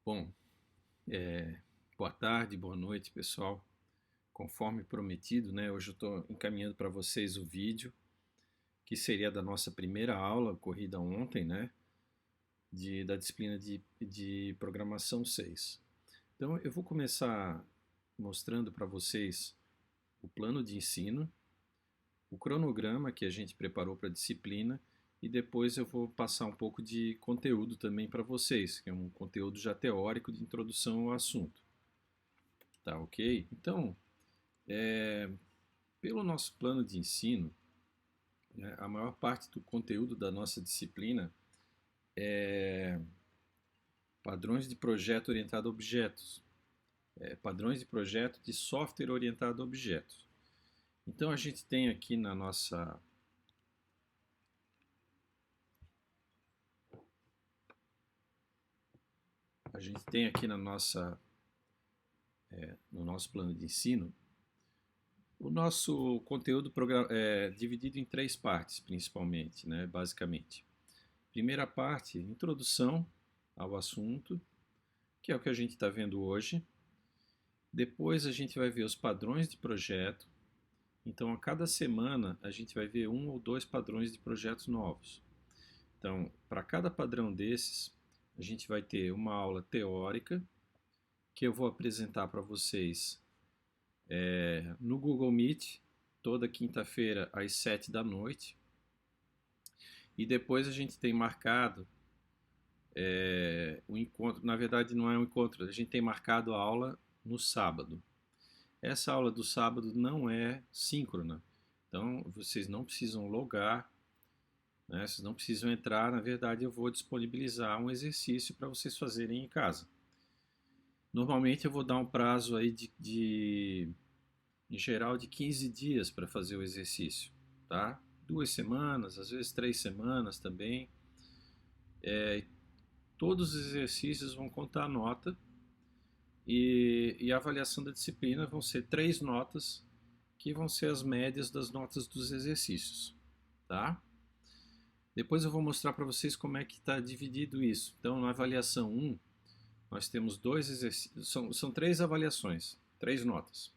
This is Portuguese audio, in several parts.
Bom, boa tarde, boa noite, pessoal. Conforme prometido, né, hoje eu estou encaminhando para vocês o vídeo que seria da nossa primeira aula ocorrida ontem, né, da disciplina de Programação 6. Então, eu vou começar mostrando para vocês o plano de ensino, o cronograma que a gente preparou para a disciplina e depois eu vou passar um pouco de conteúdo também para vocês, que é um conteúdo já teórico de introdução ao assunto. Tá ok? Então, pelo nosso plano de ensino, né, a maior parte do conteúdo da nossa disciplina é padrões de projeto orientado a objetos, padrões de projeto de software orientado a objetos. Então a gente tem aqui na nossa no nosso plano de ensino o nosso conteúdo é dividido em três partes, principalmente, né, basicamente. Primeira parte, introdução ao assunto, que é o que a gente está vendo hoje. Depois a gente vai ver os padrões de projeto. Então, a cada semana, a gente vai ver um ou dois padrões de projetos novos. Então, para cada padrão desses, a gente vai ter uma aula teórica, que eu vou apresentar para vocês no Google Meet, toda quinta-feira às 7 da noite. E depois a gente tem marcado um encontro, na verdade não é um encontro, a gente tem marcado a aula no sábado. Essa aula do sábado não é síncrona, então vocês não precisam logar, né? Vocês não precisam entrar, na verdade eu vou disponibilizar um exercício para vocês fazerem em casa. Normalmente eu vou dar um prazo aí em geral de 15 dias para fazer o exercício, tá? 2 semanas, às vezes 3 semanas também. Todos os exercícios vão contar nota e a avaliação da disciplina vão ser 3 notas, que vão ser as médias das notas dos exercícios, tá? Depois eu vou mostrar para vocês como é que está dividido isso. Então, na avaliação 1, nós temos 2 exercícios, são 3 avaliações, 3 notas.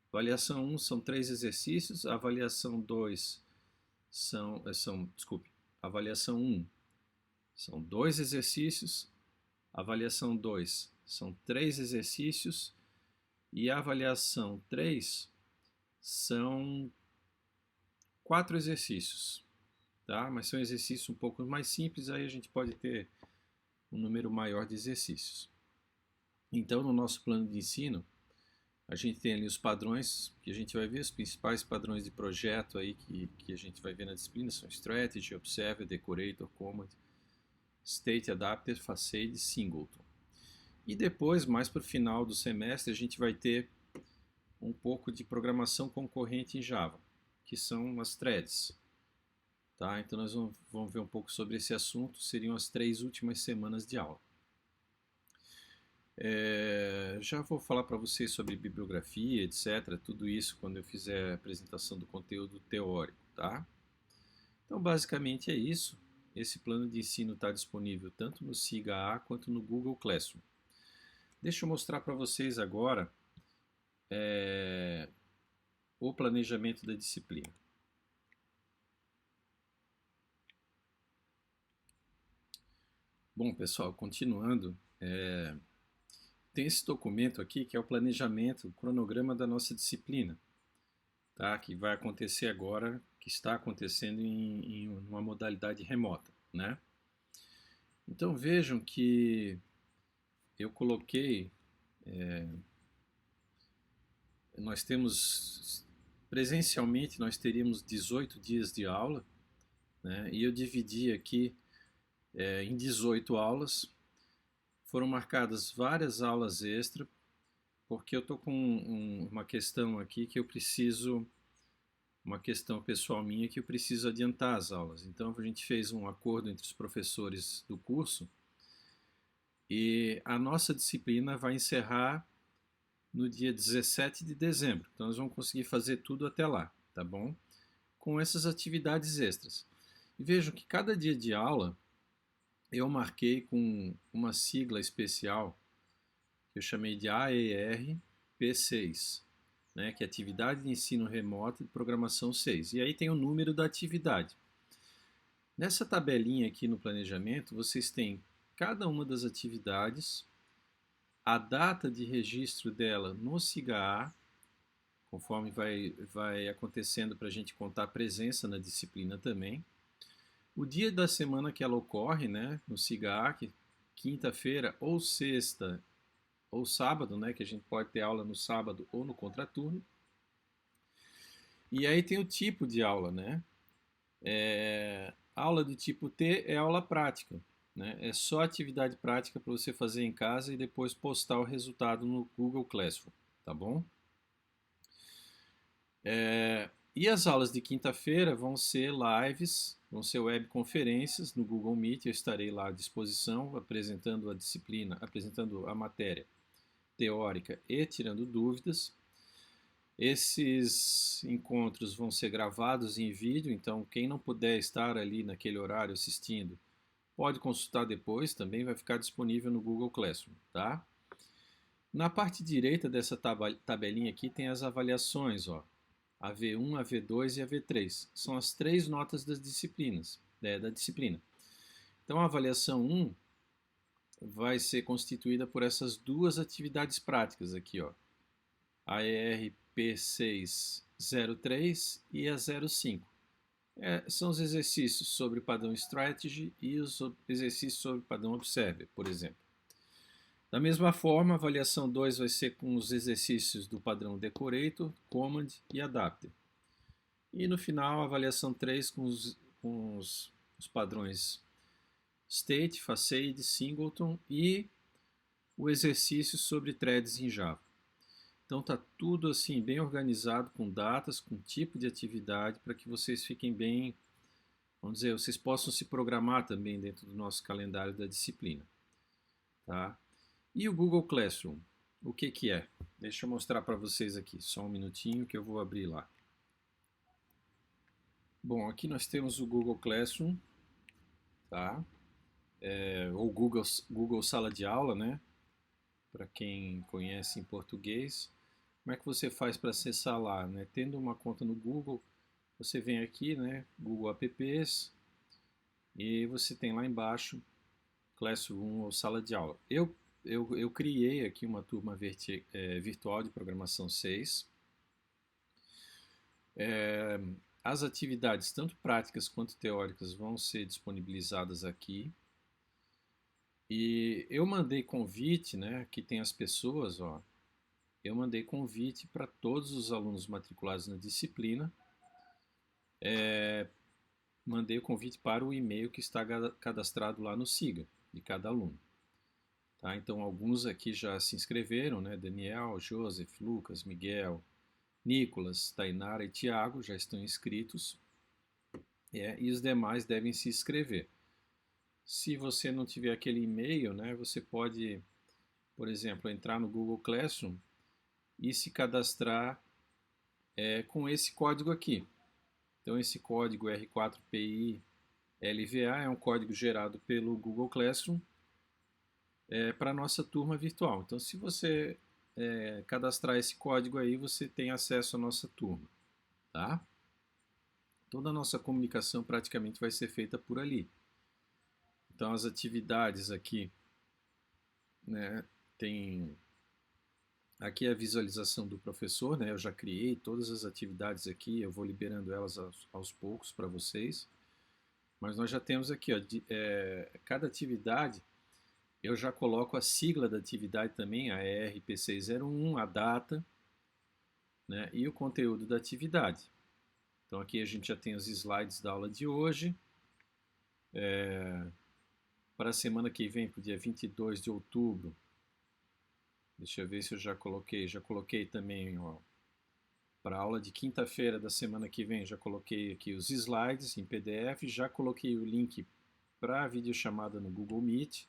Avaliação 1 são 3 exercícios, avaliação 2 avaliação 1 são 2 exercícios, avaliação 2 são 3 exercícios e a avaliação 3 são 4 exercícios, tá? Mas são exercícios um pouco mais simples, aí a gente pode ter um número maior de exercícios. Então, no nosso plano de ensino, a gente tem ali os padrões, que a gente vai ver, os principais padrões de projeto aí que a gente vai ver na disciplina, são Strategy, Observer, Decorator, Command, State Adapter, Facade, Singleton. E depois, mais para o final do semestre, a gente vai ter um pouco de programação concorrente em Java, que são as threads. Tá? Então nós vamos ver um pouco sobre esse assunto, seriam as 3 últimas semanas de aula. Já vou falar para vocês sobre bibliografia, etc. Tudo isso quando eu fizer a apresentação do conteúdo teórico, tá? Então, basicamente é isso. Esse plano de ensino está disponível tanto no SIGA A quanto no Google Classroom. Deixa eu mostrar para vocês agora o planejamento da disciplina. Bom, pessoal, continuando, tem esse documento aqui que é o planejamento, o cronograma da nossa disciplina, tá? Que vai acontecer agora, que está acontecendo em uma modalidade remota, né? Então vejam que eu coloquei, nós temos, presencialmente nós teríamos 18 dias de aula, né? E eu dividi aqui em 18 aulas. Foram marcadas várias aulas extra, porque eu estou com uma questão aqui que eu preciso, uma questão pessoal minha que eu preciso adiantar as aulas. Então a gente fez um acordo entre os professores do curso e a nossa disciplina vai encerrar no dia 17 de dezembro. Então nós vamos conseguir fazer tudo até lá, tá bom? Com essas atividades extras. E vejam que cada dia de aula eu marquei com uma sigla especial que eu chamei de AER-P6, né, que é Atividade de Ensino Remoto de Programação 6. E aí tem o número da atividade. Nessa tabelinha aqui no planejamento, vocês têm cada uma das atividades, a data de registro dela no SIGA-A, conforme vai acontecendo para a gente contar a presença na disciplina também. O dia da semana que ela ocorre, né, no SIGA-A, que quinta-feira ou sexta ou sábado, né, que a gente pode ter aula no sábado ou no contraturno. E aí tem o tipo de aula, né? Aula do tipo T é aula prática, né? É só atividade prática para você fazer em casa e depois postar o resultado no Google Classroom, tá bom? E as aulas de quinta-feira vão ser lives, vão ser webconferências no Google Meet. Eu estarei lá à disposição apresentando a disciplina, apresentando a matéria teórica e tirando dúvidas. Esses encontros vão ser gravados em vídeo, então quem não puder estar ali naquele horário assistindo, pode consultar depois, também vai ficar disponível no Google Classroom, tá? Na parte direita dessa tabelinha aqui tem as avaliações, ó. A V1, a V2 e a V3. São as 3 notas das disciplinas, da disciplina. Então a avaliação 1 vai ser constituída por essas duas atividades práticas aqui, ó. A ERP603 e a 05. São os exercícios sobre padrão Strategy e os exercícios sobre padrão Observer, por exemplo. Da mesma forma, a avaliação 2 vai ser com os exercícios do padrão Decorator, Command e Adapter. E no final, a avaliação 3 com os padrões State, Facade, Singleton e o exercício sobre threads em Java. Então tá tudo assim bem organizado, com datas, com tipo de atividade, para que vocês fiquem bem, vamos dizer, vocês possam se programar também dentro do nosso calendário da disciplina, tá? E o Google Classroom, o que que é? Deixa eu mostrar para vocês aqui, só um minutinho que eu vou abrir lá. Bom, aqui nós temos o Google Classroom, tá? Ou Google Sala de Aula, né? Para quem conhece em português. Como é que você faz para acessar lá, né? Tendo uma conta no Google, você vem aqui, né? Google Apps, e você tem lá embaixo Classroom ou Sala de Aula. Eu criei aqui uma turma virtual de programação 6. As atividades, tanto práticas quanto teóricas, vão ser disponibilizadas aqui. E eu mandei convite, né? Aqui tem as pessoas, ó. Eu mandei convite para todos os alunos matriculados na disciplina. Mandei o convite para o e-mail que está cadastrado lá no SIGA, de cada aluno. Tá? Então, alguns aqui já se inscreveram, né? Daniel, Joseph, Lucas, Miguel, Nicolas, Tainara e Tiago já estão inscritos. E os demais devem se inscrever. Se você não tiver aquele e-mail, né, você pode, por exemplo, entrar no Google Classroom e se cadastrar com esse código aqui. Então, esse código R4PI LVA é um código gerado pelo Google Classroom para a nossa turma virtual. Então, se você cadastrar esse código aí, você tem acesso à nossa turma, tá? Toda a nossa comunicação praticamente vai ser feita por ali. Então, as atividades aqui, né, tem aqui a visualização do professor, né? Eu já criei todas as atividades aqui, eu vou liberando elas aos poucos para vocês. Mas nós já temos aqui, ó, cada atividade, eu já coloco a sigla da atividade também, a ERP601, a data, né, e o conteúdo da atividade. Então aqui a gente já tem os slides da aula de hoje. Para a semana que vem, para o dia 22 de outubro, deixa eu ver se eu já coloquei também, ó, para a aula de quinta-feira da semana que vem, já coloquei aqui os slides em PDF, já coloquei o link para a videochamada no Google Meet.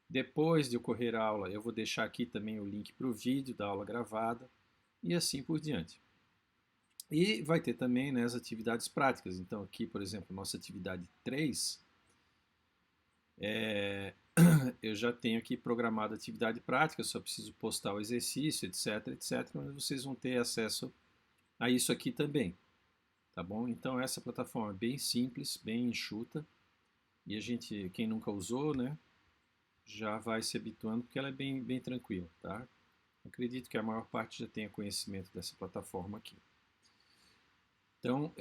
Depois de ocorrer a aula, eu vou deixar aqui também o link para o vídeo da aula gravada e assim por diante. E vai ter também, né, as atividades práticas. Então aqui, por exemplo, nossa atividade 3, é, eu já tenho aqui programado a atividade prática, só preciso postar o exercício, etc, etc, mas vocês vão ter acesso a isso aqui também, tá bom? Então essa plataforma é bem simples, bem enxuta, e a gente, quem nunca usou, né, já vai se habituando, porque ela é bem tranquila, tá? Acredito que a maior parte já tenha conhecimento dessa plataforma aqui. Então,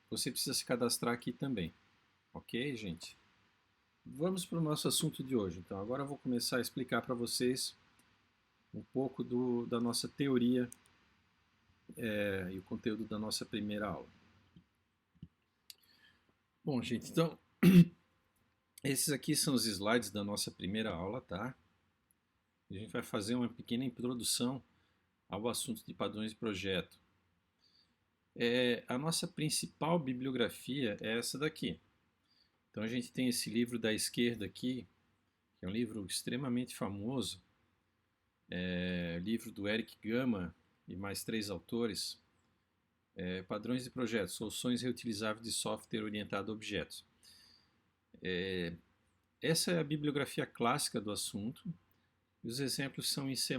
você precisa se cadastrar aqui também, ok, gente? Vamos para o nosso assunto de hoje. Então, agora eu vou começar a explicar para vocês um pouco da nossa teoria e o conteúdo da nossa primeira aula. Bom, gente, então, esses aqui são os slides da nossa primeira aula, tá? A gente vai fazer uma pequena introdução ao assunto de padrões de projeto. A nossa principal bibliografia é essa daqui. Então a gente tem esse livro da esquerda aqui, que é um livro extremamente famoso, livro do Eric Gama e mais 3 autores, Padrões de Projetos, Soluções Reutilizáveis de Software Orientado a Objetos. Essa é a bibliografia clássica do assunto, e os exemplos são em C++,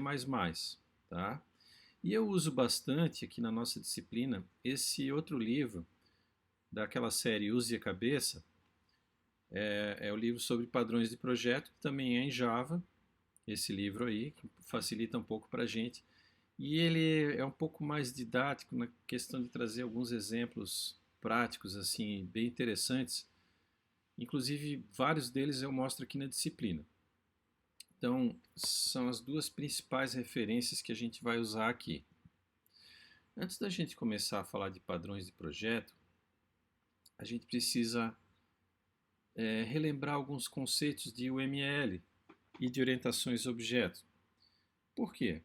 tá? E eu uso bastante aqui na nossa disciplina esse outro livro, daquela série Use a Cabeça, é o livro sobre padrões de projeto, que também é em Java, esse livro aí, que facilita um pouco para a gente. E ele é um pouco mais didático na questão de trazer alguns exemplos práticos, assim, bem interessantes. Inclusive, vários deles eu mostro aqui na disciplina. Então, são as duas principais referências que a gente vai usar aqui. Antes da gente começar a falar de padrões de projeto, a gente precisa relembrar alguns conceitos de UML e de orientações a objetos. Por quê?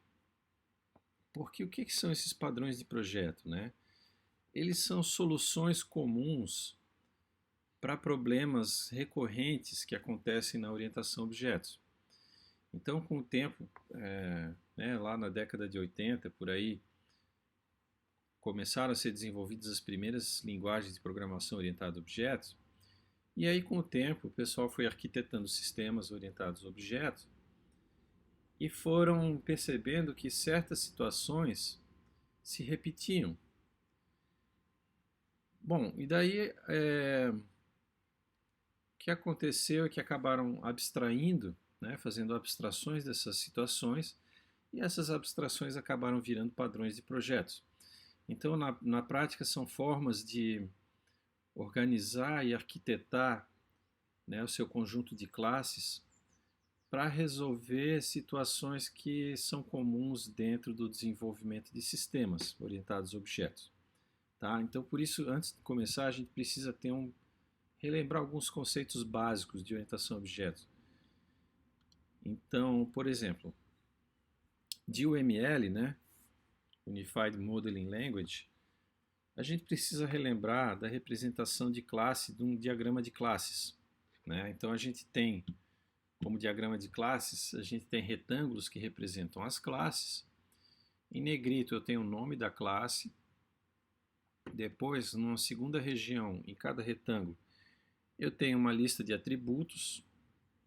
Porque o que são esses padrões de projeto, né? Eles são soluções comuns para problemas recorrentes que acontecem na orientação a objetos. Então, com o tempo, lá na década de 80, por aí, começaram a ser desenvolvidas as primeiras linguagens de programação orientada a objetos, e aí, com o tempo, o pessoal foi arquitetando sistemas orientados a objetos e foram percebendo que certas situações se repetiam. Bom, e daí o que aconteceu é que acabaram abstraindo, né, fazendo abstrações dessas situações, e essas abstrações acabaram virando padrões de projetos. Então, na prática, são formas de organizar e arquitetar, né, o seu conjunto de classes para resolver situações que são comuns dentro do desenvolvimento de sistemas orientados a objetos. Tá? Então, por isso, antes de começar, a gente precisa relembrar alguns conceitos básicos de orientação a objetos. Então, por exemplo, de UML, né, Unified Modeling Language, a gente precisa relembrar da representação de classe de um diagrama de classes, né? Então a gente tem, como diagrama de classes, a gente tem retângulos que representam as classes. Em negrito eu tenho o nome da classe. Depois, numa segunda região, em cada retângulo, eu tenho uma lista de atributos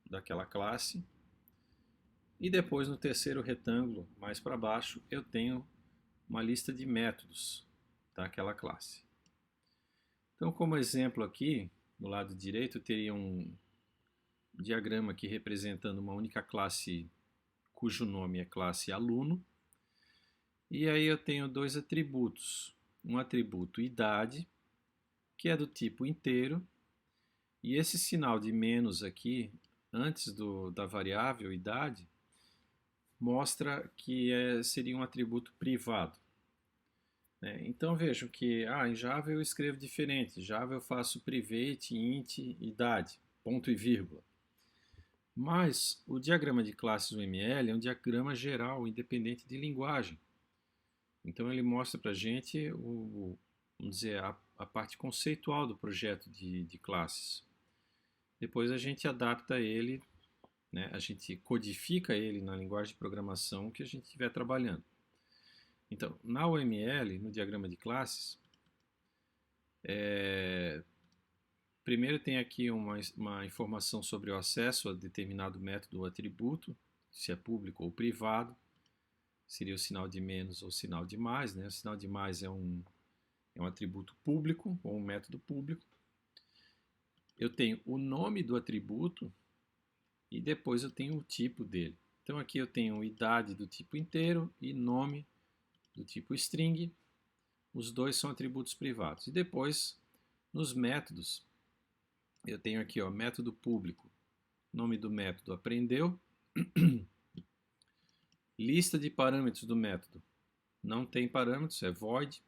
daquela classe. E depois, no terceiro retângulo, mais para baixo, eu tenho uma lista de métodos daquela classe. Então, como exemplo aqui, no lado direito, eu teria um diagrama aqui representando uma única classe cujo nome é classe aluno. E aí eu tenho dois atributos. Um atributo idade, que é do tipo inteiro, e esse sinal de menos aqui, antes da variável idade, mostra que seria um atributo privado. Então vejam que em Java eu escrevo diferente. Em Java eu faço private, int, idade, ponto e vírgula. Mas o diagrama de classes UML é um diagrama geral, independente de linguagem. Então ele mostra para a gente, vamos dizer, a parte conceitual do projeto de classes. Depois a gente adapta ele, né, a gente codifica ele na linguagem de programação que a gente estiver trabalhando. Então, na UML, no diagrama de classes, primeiro tem aqui uma informação sobre o acesso a determinado método ou atributo, se é público ou privado, seria o sinal de menos ou sinal de mais, né? O sinal de mais é um atributo público ou um método público. Eu tenho o nome do atributo e depois eu tenho o tipo dele. Então aqui eu tenho idade do tipo inteiro e nome do tipo string. Os dois são atributos privados. E depois, nos métodos, eu tenho aqui, ó, método público, nome do método aprendeu, lista de parâmetros do método, não tem parâmetros, é void.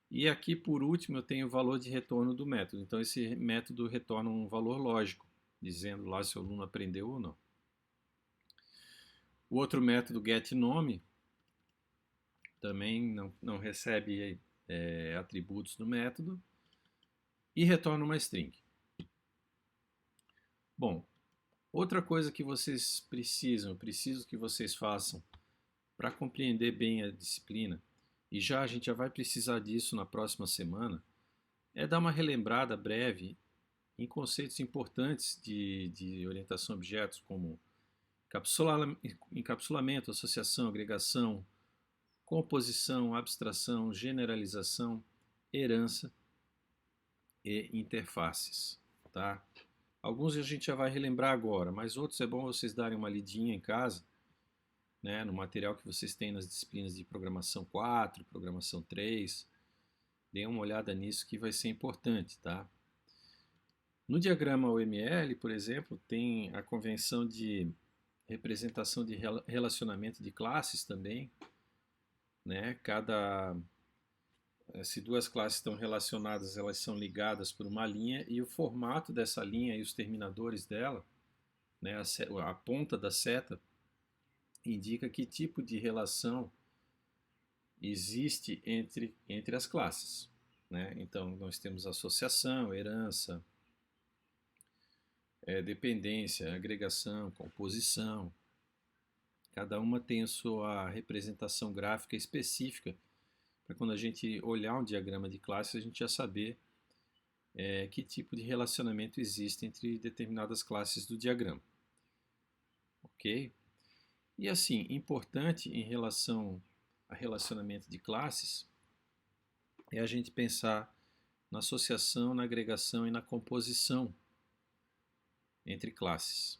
E aqui, por último, eu tenho o valor de retorno do método. Então, esse método retorna um valor lógico, dizendo lá se o aluno aprendeu ou não. O outro método, getNome, também não recebe atributos do método e retorna uma string. Bom, outra coisa que vocês preciso que vocês façam para compreender bem a disciplina, e a gente já vai precisar disso na próxima semana, é dar uma relembrada breve em conceitos importantes de orientação a objetos, como encapsulamento, associação, agregação, composição, abstração, generalização, herança e interfaces, tá? Alguns a gente já vai relembrar agora, mas outros é bom vocês darem uma lidinha em casa, né, no material que vocês têm nas disciplinas de programação 4, programação 3. Deem uma olhada nisso que vai ser importante, tá? No diagrama UML, por exemplo, tem a convenção de representação de relacionamento de classes também, né? Se duas classes estão relacionadas, elas são ligadas por uma linha e o formato dessa linha e os terminadores dela, né, a ponta da seta, indica que tipo de relação existe entre as classes, né? Então, nós temos associação, herança, dependência, agregação, composição. Cada uma tem a sua representação gráfica específica, para quando a gente olhar um diagrama de classe, a gente já saber que tipo de relacionamento existe entre determinadas classes do diagrama. Ok? E assim, importante em relação a relacionamento de classes é a gente pensar na associação, na agregação e na composição entre classes.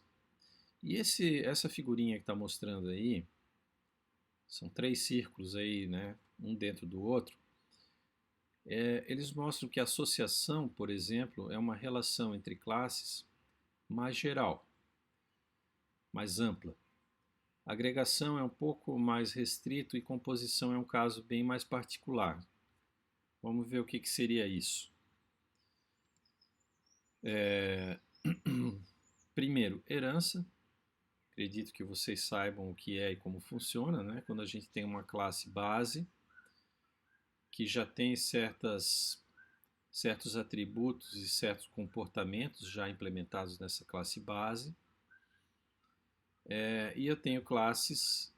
E essa figurinha que está mostrando aí, são 3 círculos aí, né, um dentro do outro, eles mostram que a associação, por exemplo, é uma relação entre classes mais geral, mais ampla. Agregação é um pouco mais restrito e composição é um caso bem mais particular. Vamos ver o que seria isso. Primeiro, herança. Acredito que vocês saibam o que é e como funciona, né? Quando a gente tem uma classe base que já tem certos atributos e certos comportamentos já implementados nessa classe base. E eu tenho classes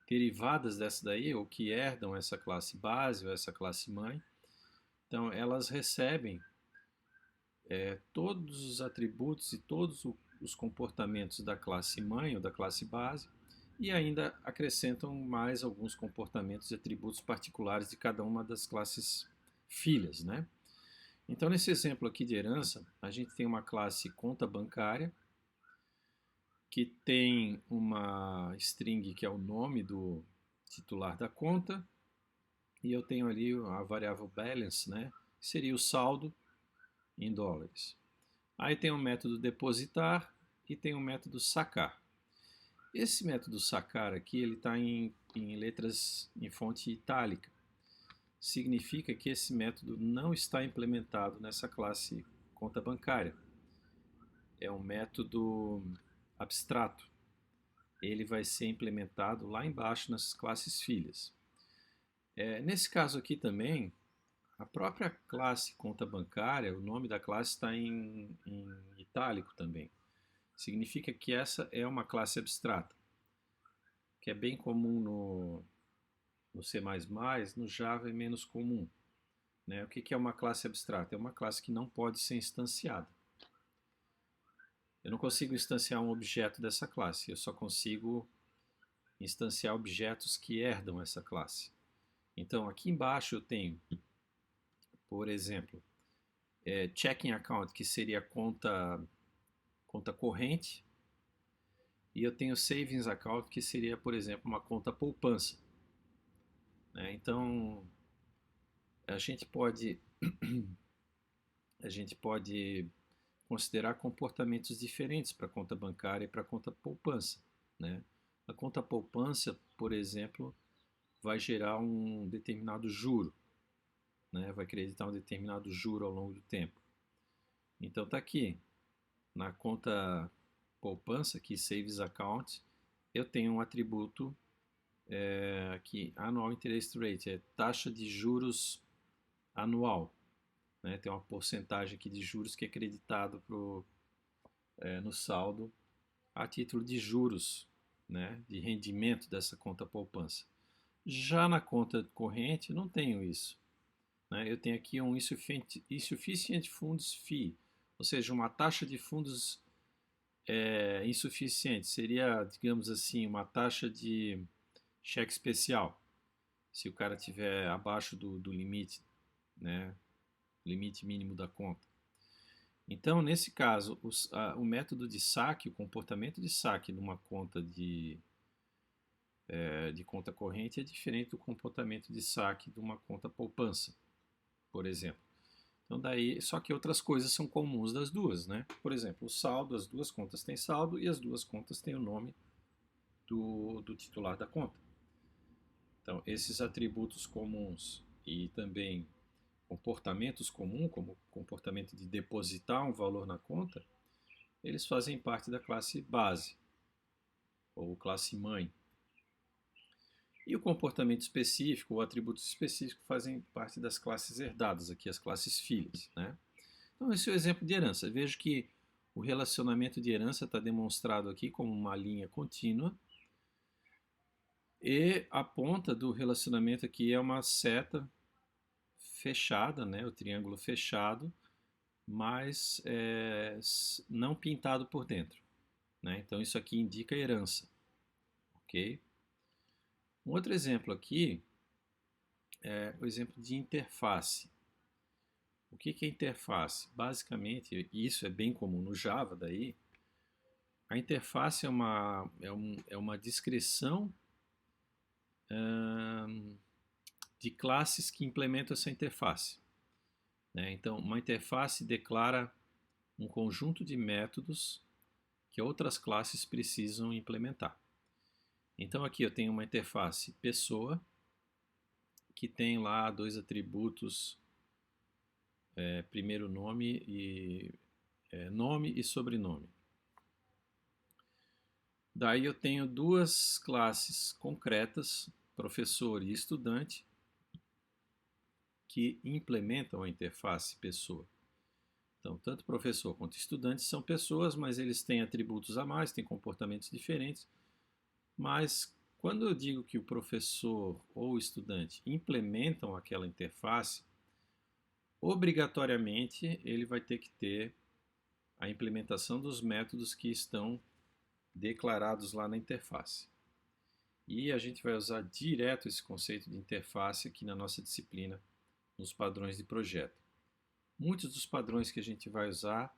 derivadas dessa daí, ou que herdam essa classe base ou essa classe mãe. Então, elas recebem todos os atributos e todos os comportamentos da classe mãe ou da classe base e ainda acrescentam mais alguns comportamentos e atributos particulares de cada uma das classes filhas, né? Então, nesse exemplo aqui de herança, a gente tem uma classe conta bancária que tem uma string que é o nome do titular da conta e eu tenho ali a variável balance, né? Que seria o saldo em dólares. Aí tem o método depositar e tem o método sacar. Esse método sacar aqui, ele está em letras em fonte itálica. Significa que esse método não está implementado nessa classe conta bancária. É um método abstrato. Ele vai ser implementado lá embaixo nas classes filhas. Nesse caso aqui também, a própria classe conta bancária, o nome da classe está em itálico também. Significa que essa é uma classe abstrata, que é bem comum no C++, no Java é menos comum. né? O que é uma classe abstrata? É uma classe que não pode ser instanciada. Eu não consigo instanciar um objeto dessa classe, eu só consigo instanciar objetos que herdam essa classe. Então, aqui embaixo eu tenho, por exemplo, checking account, que seria conta corrente, e eu tenho savings account, que seria, por exemplo, uma conta poupança, né? Então, a gente pode a gente pode considerar comportamentos diferentes para a conta bancária e para a conta poupança, né? A conta poupança, por exemplo, vai gerar um determinado juro, né? Vai acreditar um determinado juro ao longo do tempo. Então tá aqui, na conta poupança, aqui Savings Account, eu tenho um atributo aqui, Annual Interest Rate, é taxa de juros anual, né? Tem uma porcentagem aqui de juros que é acreditado no saldo a título de juros, né? De rendimento dessa conta poupança. Já na conta corrente, não tenho isso, né? Eu tenho aqui um Insufficient Funds Fee, ou seja, uma taxa de fundos insuficiente. Seria, digamos assim, uma taxa de cheque especial, se o cara tiver abaixo do limite, né? Limite mínimo da conta. Então, nesse caso, o método de saque, o comportamento de saque de uma conta de conta corrente é diferente do comportamento de saque de uma conta poupança, por exemplo. Então daí, só que outras coisas são comuns das duas, né? Por exemplo, o saldo, as duas contas têm saldo e as duas contas têm o nome do titular da conta. Então, esses atributos comuns e também comportamentos comuns, como o comportamento de depositar um valor na conta, eles fazem parte da classe base, ou classe mãe. E o comportamento específico, ou atributos específicos, fazem parte das classes herdadas, aqui as classes filhas, né? Então, esse é o exemplo de herança. Vejo que o relacionamento de herança está demonstrado aqui como uma linha contínua, e a ponta do relacionamento aqui é uma seta fechada, né? O triângulo fechado, mas não pintado por dentro, né? Então, isso aqui indica herança, ok? Um outro exemplo aqui é o exemplo de interface. O que é interface? Basicamente, e isso é bem comum no Java daí, a interface é uma descrição de classes que implementam essa interface, né? Então, uma interface declara um conjunto de métodos que outras classes precisam implementar. Então, aqui eu tenho uma interface pessoa, que tem lá dois atributos, primeiro nome e sobrenome. Daí eu tenho duas classes concretas, professor e estudante, que implementam a interface pessoa. Então, tanto professor quanto estudante são pessoas, mas eles têm atributos a mais, têm comportamentos diferentes. Mas quando eu digo que o professor ou o estudante implementam aquela interface, obrigatoriamente ele vai ter que ter a implementação dos métodos que estão declarados lá na interface. E a gente vai usar direto esse conceito de interface aqui na nossa disciplina, nos padrões de projeto. Muitos dos padrões que a gente vai usar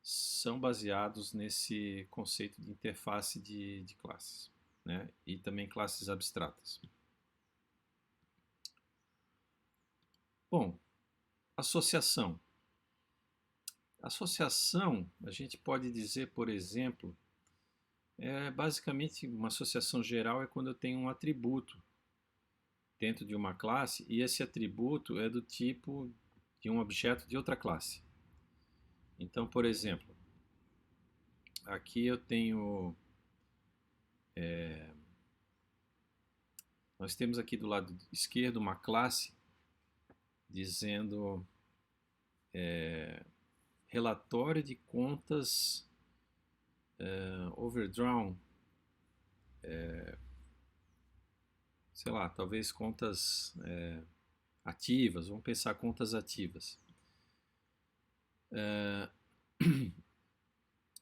são baseados nesse conceito de interface de classes, né? E também classes abstratas. Bom, associação. Associação, a gente pode dizer, por exemplo, basicamente uma associação geral é quando eu tenho um atributo dentro de uma classe e esse atributo é do tipo de um objeto de outra classe. Então, por exemplo, aqui eu tenho nós temos aqui do lado esquerdo uma classe dizendo relatório de contas overdrawn, sei lá, talvez contas ativas, vamos pensar contas ativas.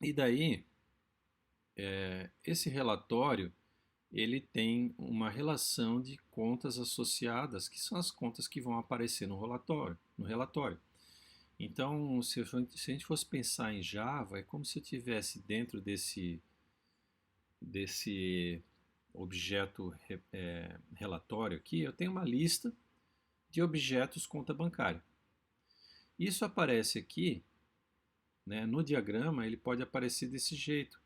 E daí, esse relatório, ele tem uma relação de contas associadas, que são as contas que vão aparecer no relatório. Então, se a gente fosse pensar em Java, é como se eu tivesse dentro desse objeto relatório aqui, eu tenho uma lista de objetos conta bancária. Isso aparece aqui, né, no diagrama, ele pode aparecer desse jeito,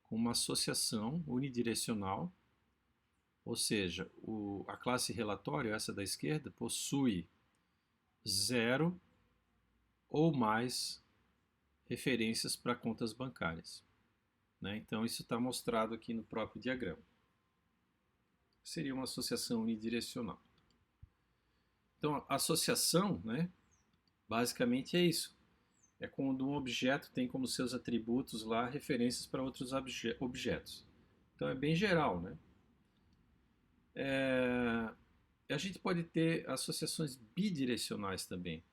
com uma associação unidirecional, ou seja, a classe relatório, essa da esquerda, possui 0 ou mais referências para contas bancárias, né? Então isso está mostrado aqui no próprio diagrama. Seria uma associação unidirecional. Então a associação, né, basicamente é isso. É quando um objeto tem como seus atributos lá referências para outros objetos. Então é bem geral, né? A gente pode ter associações bidirecionais também,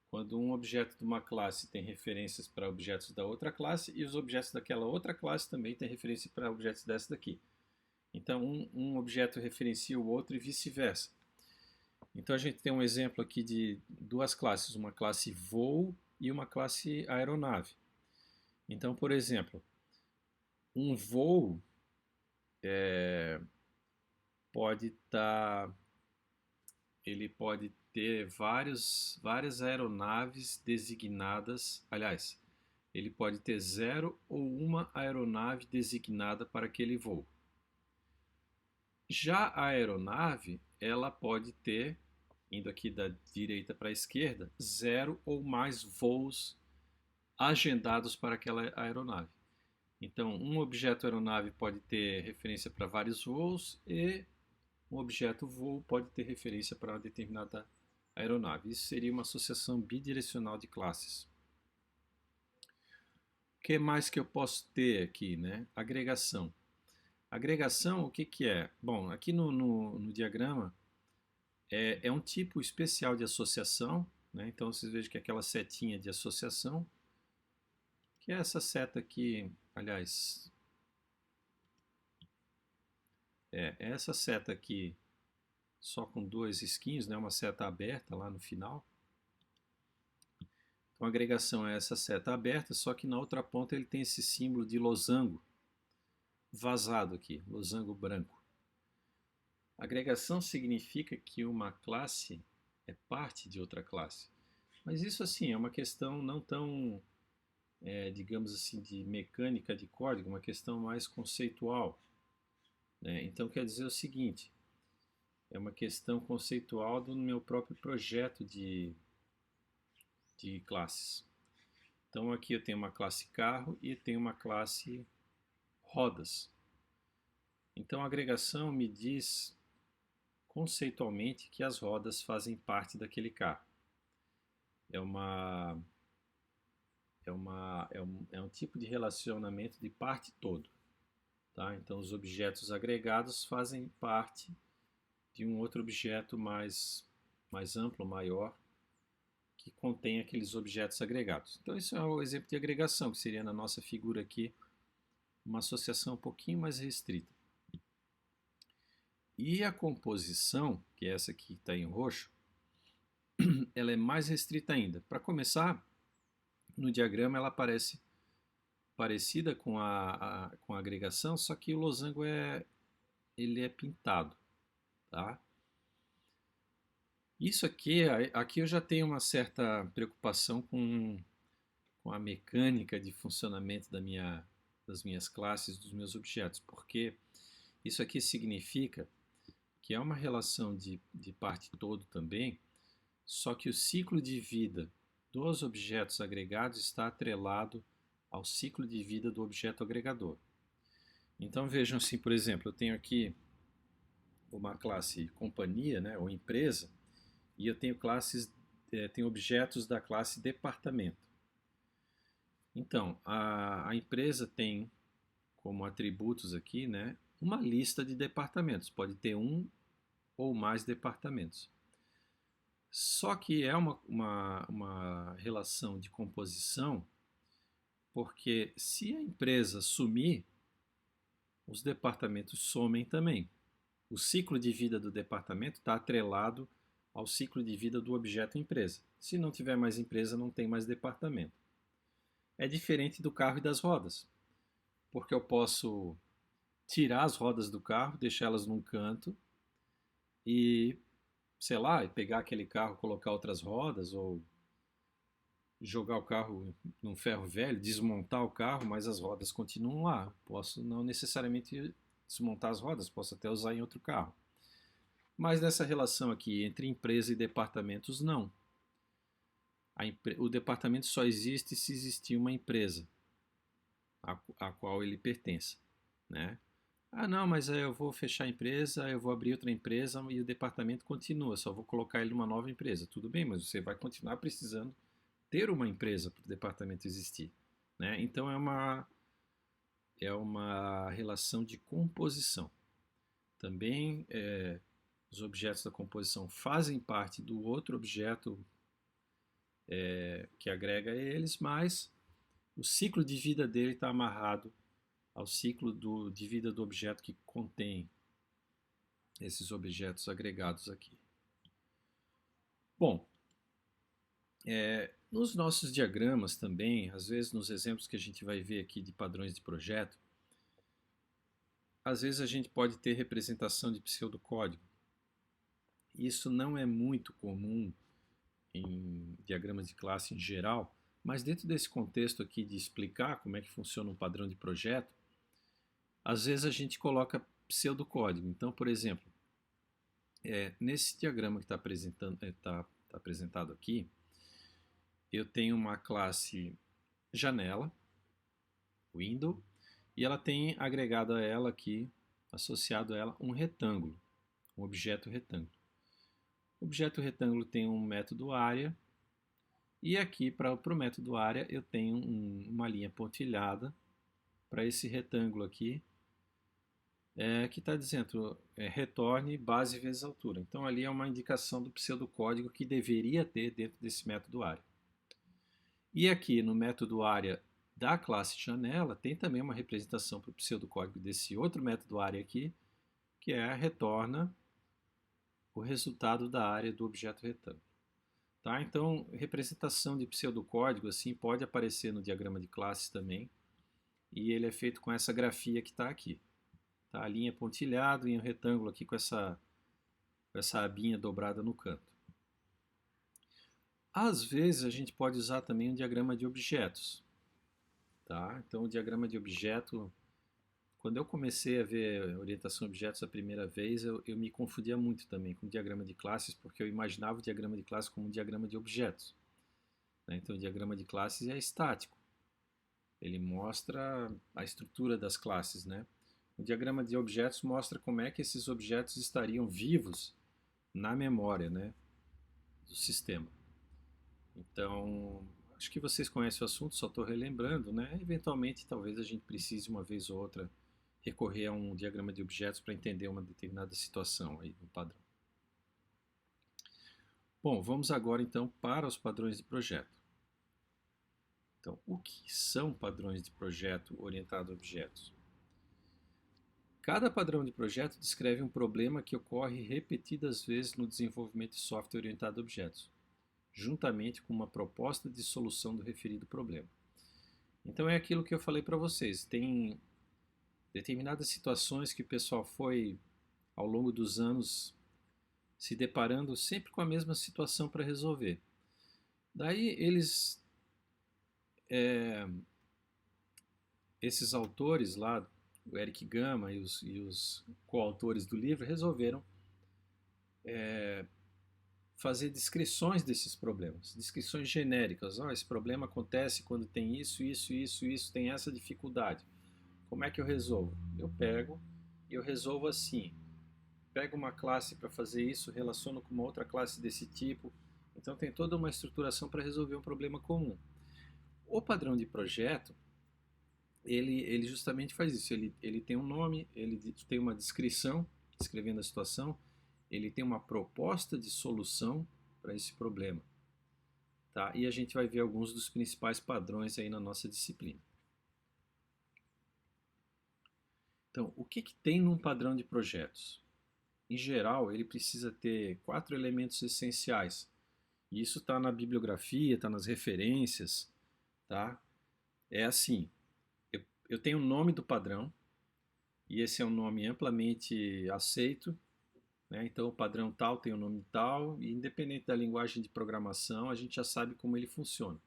quando um objeto de uma classe tem referências para objetos da outra classe e os objetos daquela outra classe também têm referência para objetos dessa daqui. Então um objeto referencia o outro e vice-versa. Então a gente tem um exemplo aqui de duas classes, uma classe voo e uma classe aeronave. Então, por exemplo, um voo ele pode ter várias aeronaves designadas, aliás, ele pode ter 0 ou uma aeronave designada para aquele voo. Já a aeronave, ela pode ter, indo aqui da direita para a esquerda, 0 ou mais voos agendados para aquela aeronave. Então, um objeto aeronave pode ter referência para vários voos e um objeto voo pode ter referência para uma determinada aeronave. Isso seria uma associação bidirecional de classes. O que mais que eu posso ter aqui, né? Agregação. Agregação, o que é? Bom, aqui no diagrama é um tipo especial de associação, né? Então vocês vejam que aquela setinha de associação, que é essa seta aqui, aliás, essa seta aqui só com dois risquinhos, né? Uma seta aberta lá no final. Então a agregação é essa seta aberta, só que na outra ponta ele tem esse símbolo de losango vazado aqui, losango branco. Agregação significa que uma classe é parte de outra classe. Mas isso assim é uma questão não tão, digamos assim, de mecânica de código, uma questão mais conceitual, né? Então quer dizer o seguinte, é uma questão conceitual do meu próprio projeto de classes. Então aqui eu tenho uma classe carro e tenho uma classe rodas. Então a agregação me diz conceitualmente que as rodas fazem parte daquele carro. É um tipo de relacionamento de parte todo. Tá? Então os objetos agregados fazem parte de um outro objeto mais amplo, maior, que contém aqueles objetos agregados. Então isso é o exemplo de agregação, que seria na nossa figura aqui uma associação um pouquinho mais restrita. E a composição, que é essa que está em roxo, ela é mais restrita ainda. Para começar, no diagrama ela aparece parecida com a agregação, só que o losango ele é pintado. Tá? Isso aqui eu já tenho uma certa preocupação com a mecânica de funcionamento das minhas classes, dos meus objetos, porque isso aqui significa que é uma relação de parte todo também, só que o ciclo de vida dos objetos agregados está atrelado ao ciclo de vida do objeto agregador. Então vejam assim, por exemplo, eu tenho aqui uma classe companhia, né, ou empresa, e eu tenho tenho objetos da classe departamento. Então, a empresa tem como atributos aqui, né, uma lista de departamentos, pode ter um ou mais departamentos. Só que é uma relação de composição, porque se a empresa sumir, os departamentos somem também. O ciclo de vida do departamento está atrelado ao ciclo de vida do objeto empresa. Se não tiver mais empresa, não tem mais departamento. É diferente do carro e das rodas, porque eu posso tirar as rodas do carro, deixá-las num canto e, sei lá, pegar aquele carro, colocar outras rodas ou jogar o carro num ferro velho, desmontar o carro, mas as rodas continuam lá. Posso não necessariamente desmontar as rodas, posso até usar em outro carro. Mas nessa relação aqui entre empresa e departamentos, não. O departamento só existe se existir uma empresa a qual ele pertence, né? Ah, não, mas eu vou fechar a empresa, eu vou abrir outra empresa e o departamento continua, só vou colocar ele numa nova empresa. Tudo bem, mas você vai continuar precisando ter uma empresa para o departamento existir, né? Então é uma relação de composição. Também os objetos da composição fazem parte do outro objeto que agrega eles, mas o ciclo de vida dele está amarrado ao ciclo de vida do objeto que contém esses objetos agregados aqui. Bom, nos nossos diagramas também, às vezes nos exemplos que a gente vai ver aqui de padrões de projeto, às vezes a gente pode ter representação de pseudocódigo. Isso não é muito comum em diagramas de classe em geral, mas dentro desse contexto aqui de explicar como é que funciona um padrão de projeto, às vezes a gente coloca pseudocódigo. Então, por exemplo, nesse diagrama que está apresentado aqui, eu tenho uma classe janela, window, e ela tem agregado a ela aqui, associado a ela, um retângulo, um objeto retângulo. O objeto retângulo tem um método área, e aqui para o método área eu tenho uma linha pontilhada para esse retângulo aqui, que está dizendo retorne base vezes altura. Então ali é uma indicação do pseudocódigo que deveria ter dentro desse método área. E aqui no método área da classe janela tem também uma representação para o pseudocódigo desse outro método área aqui, que retorna o resultado da área do objeto retângulo. Tá? Então, representação de pseudocódigo assim pode aparecer no diagrama de classes também, e ele é feito com essa grafia que está aqui. Tá? A linha pontilhada e um retângulo aqui com essa abinha dobrada no canto. Às vezes a gente pode usar também um diagrama de objetos. Tá? Então o diagrama de objeto, quando eu comecei a ver orientação a objetos a primeira vez, eu me confundia muito também com o diagrama de classes, porque eu imaginava o diagrama de classes como um diagrama de objetos. Né? Então o diagrama de classes é estático. Ele mostra a estrutura das classes, né? O diagrama de objetos mostra como é que esses objetos estariam vivos na memória, né, do sistema. Então, acho que vocês conhecem o assunto, só estou relembrando, né? Eventualmente, talvez a gente precise uma vez ou outra recorrer a um diagrama de objetos para entender uma determinada situação aí no padrão. Bom, vamos agora então para os padrões de projeto. Então, o que são padrões de projeto orientado a objetos? Cada padrão de projeto descreve um problema que ocorre repetidas vezes no desenvolvimento de software orientado a objetos, juntamente com uma proposta de solução do referido problema. Então é aquilo que eu falei para vocês, tem determinadas situações que o pessoal foi, ao longo dos anos, se deparando sempre com a mesma situação para resolver. Daí esses autores lá, o Eric Gama e os coautores do livro, resolveram fazer descrições desses problemas, descrições genéricas. Esse problema acontece quando tem isso, tem essa dificuldade. Como é que eu resolvo? Eu pego e eu resolvo assim. Pego uma classe para fazer isso, relaciono com uma outra classe desse tipo. Então tem toda uma estruturação para resolver um problema comum. O padrão de projeto, ele justamente faz isso. Ele tem um nome, ele tem uma descrição, descrevendo a situação, ele tem uma proposta de solução para esse problema. Tá? E a gente vai ver alguns dos principais padrões aí na nossa disciplina. Então, o que tem num padrão de projetos? Em geral, ele precisa ter 4 elementos essenciais. E isso está na bibliografia, está nas referências, tá? É assim, eu tenho o nome do padrão, e esse é um nome amplamente aceito, né? Então, o padrão tal tem o nome tal, e independente da linguagem de programação, a gente já sabe como ele funciona.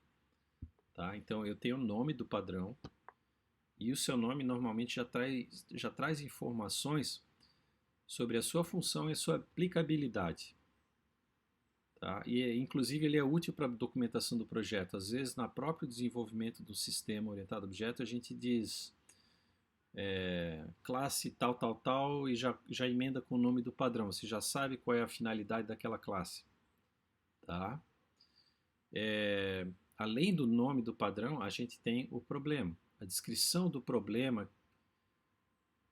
Tá? Então, eu tenho o nome do padrão, e o seu nome normalmente já traz informações sobre a sua função e a sua aplicabilidade. Tá? E, inclusive, ele é útil para a documentação do projeto. Às vezes, no próprio desenvolvimento do sistema orientado a objeto, a gente diz classe tal, tal, tal, e já emenda com o nome do padrão. Você já sabe qual é a finalidade daquela classe. Tá? Além do nome do padrão, a gente tem o problema. A descrição do problema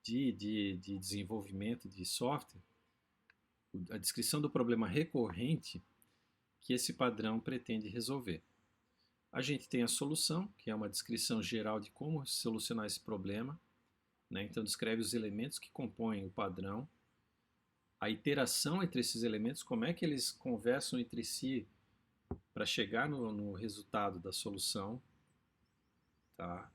de desenvolvimento de software, a descrição do problema recorrente que esse padrão pretende resolver. A gente tem a solução, que é uma descrição geral de como solucionar esse problema, né? Então descreve os elementos que compõem o padrão, a interação entre esses elementos, como é que eles conversam entre si para chegar no resultado da solução. Tá?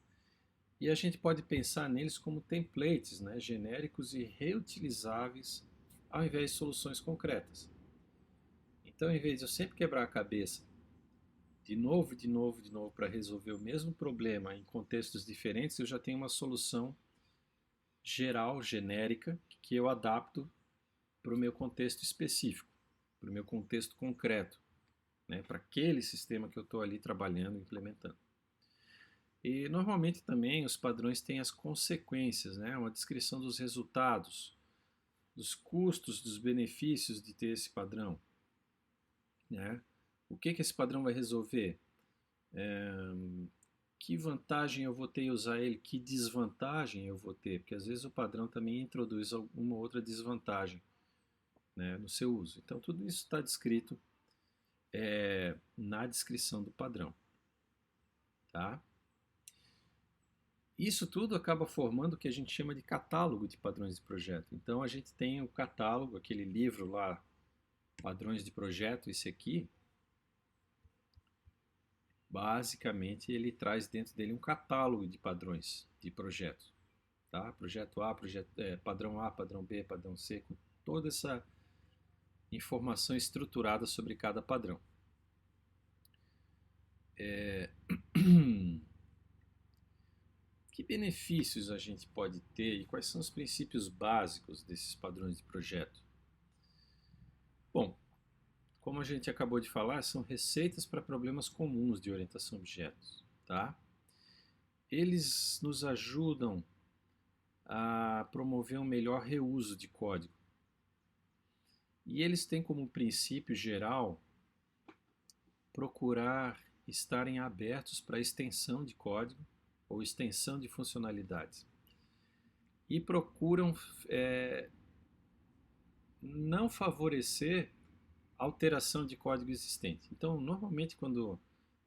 E a gente pode pensar neles como templates, né, genéricos e reutilizáveis, ao invés de soluções concretas. Então, em vez de eu sempre quebrar a cabeça de novo para resolver o mesmo problema em contextos diferentes, eu já tenho uma solução geral, genérica, que eu adapto para o meu contexto específico, para o meu contexto concreto, né, para aquele sistema que eu estou ali trabalhando, implementando. E normalmente também os padrões têm as consequências, né? Uma descrição dos resultados, dos custos, dos benefícios de ter esse padrão, né? O que esse padrão vai resolver? Que vantagem eu vou ter em usar ele? Que desvantagem eu vou ter? Porque às vezes o padrão também introduz alguma outra desvantagem, né, no seu uso. Então tudo isso está descrito na descrição do padrão. Tá? Isso tudo acaba formando o que a gente chama de catálogo de padrões de projeto. Então a gente tem o catálogo, aquele livro lá, Padrões de Projeto, esse aqui, basicamente ele traz dentro dele um catálogo de padrões de projetos. Tá? Projeto A, padrão B, padrão C, com toda essa informação estruturada sobre cada padrão. Que benefícios a gente pode ter e quais são os princípios básicos desses padrões de projeto? Bom, como a gente acabou de falar, são receitas para problemas comuns de orientação a objetos. Tá? Eles nos ajudam a promover um melhor reuso de código. E eles têm como princípio geral procurar estarem abertos para extensão de código ou extensão de funcionalidades. E procuram não favorecer alteração de código existente. Então, normalmente, quando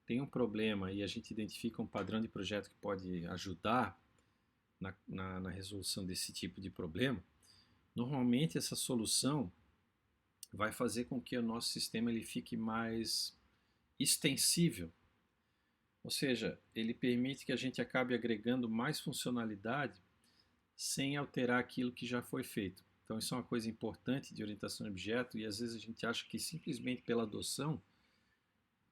tem um problema e a gente identifica um padrão de projeto que pode ajudar na resolução desse tipo de problema, normalmente essa solução vai fazer com que o nosso sistema ele fique mais extensível. Ou seja, ele permite que a gente acabe agregando mais funcionalidade sem alterar aquilo que já foi feito. Então isso é uma coisa importante de orientação a objeto e às vezes a gente acha que simplesmente pela adoção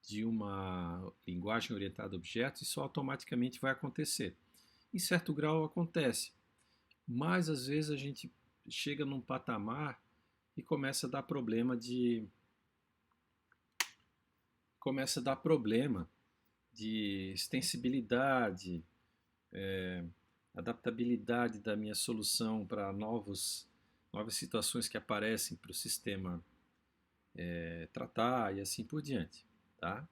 de uma linguagem orientada a objetos isso automaticamente vai acontecer. Em certo grau acontece, mas às vezes a gente chega num patamar e começa a dar problema de extensibilidade, adaptabilidade da minha solução para novas situações que aparecem para o sistema tratar e assim por diante. Tá?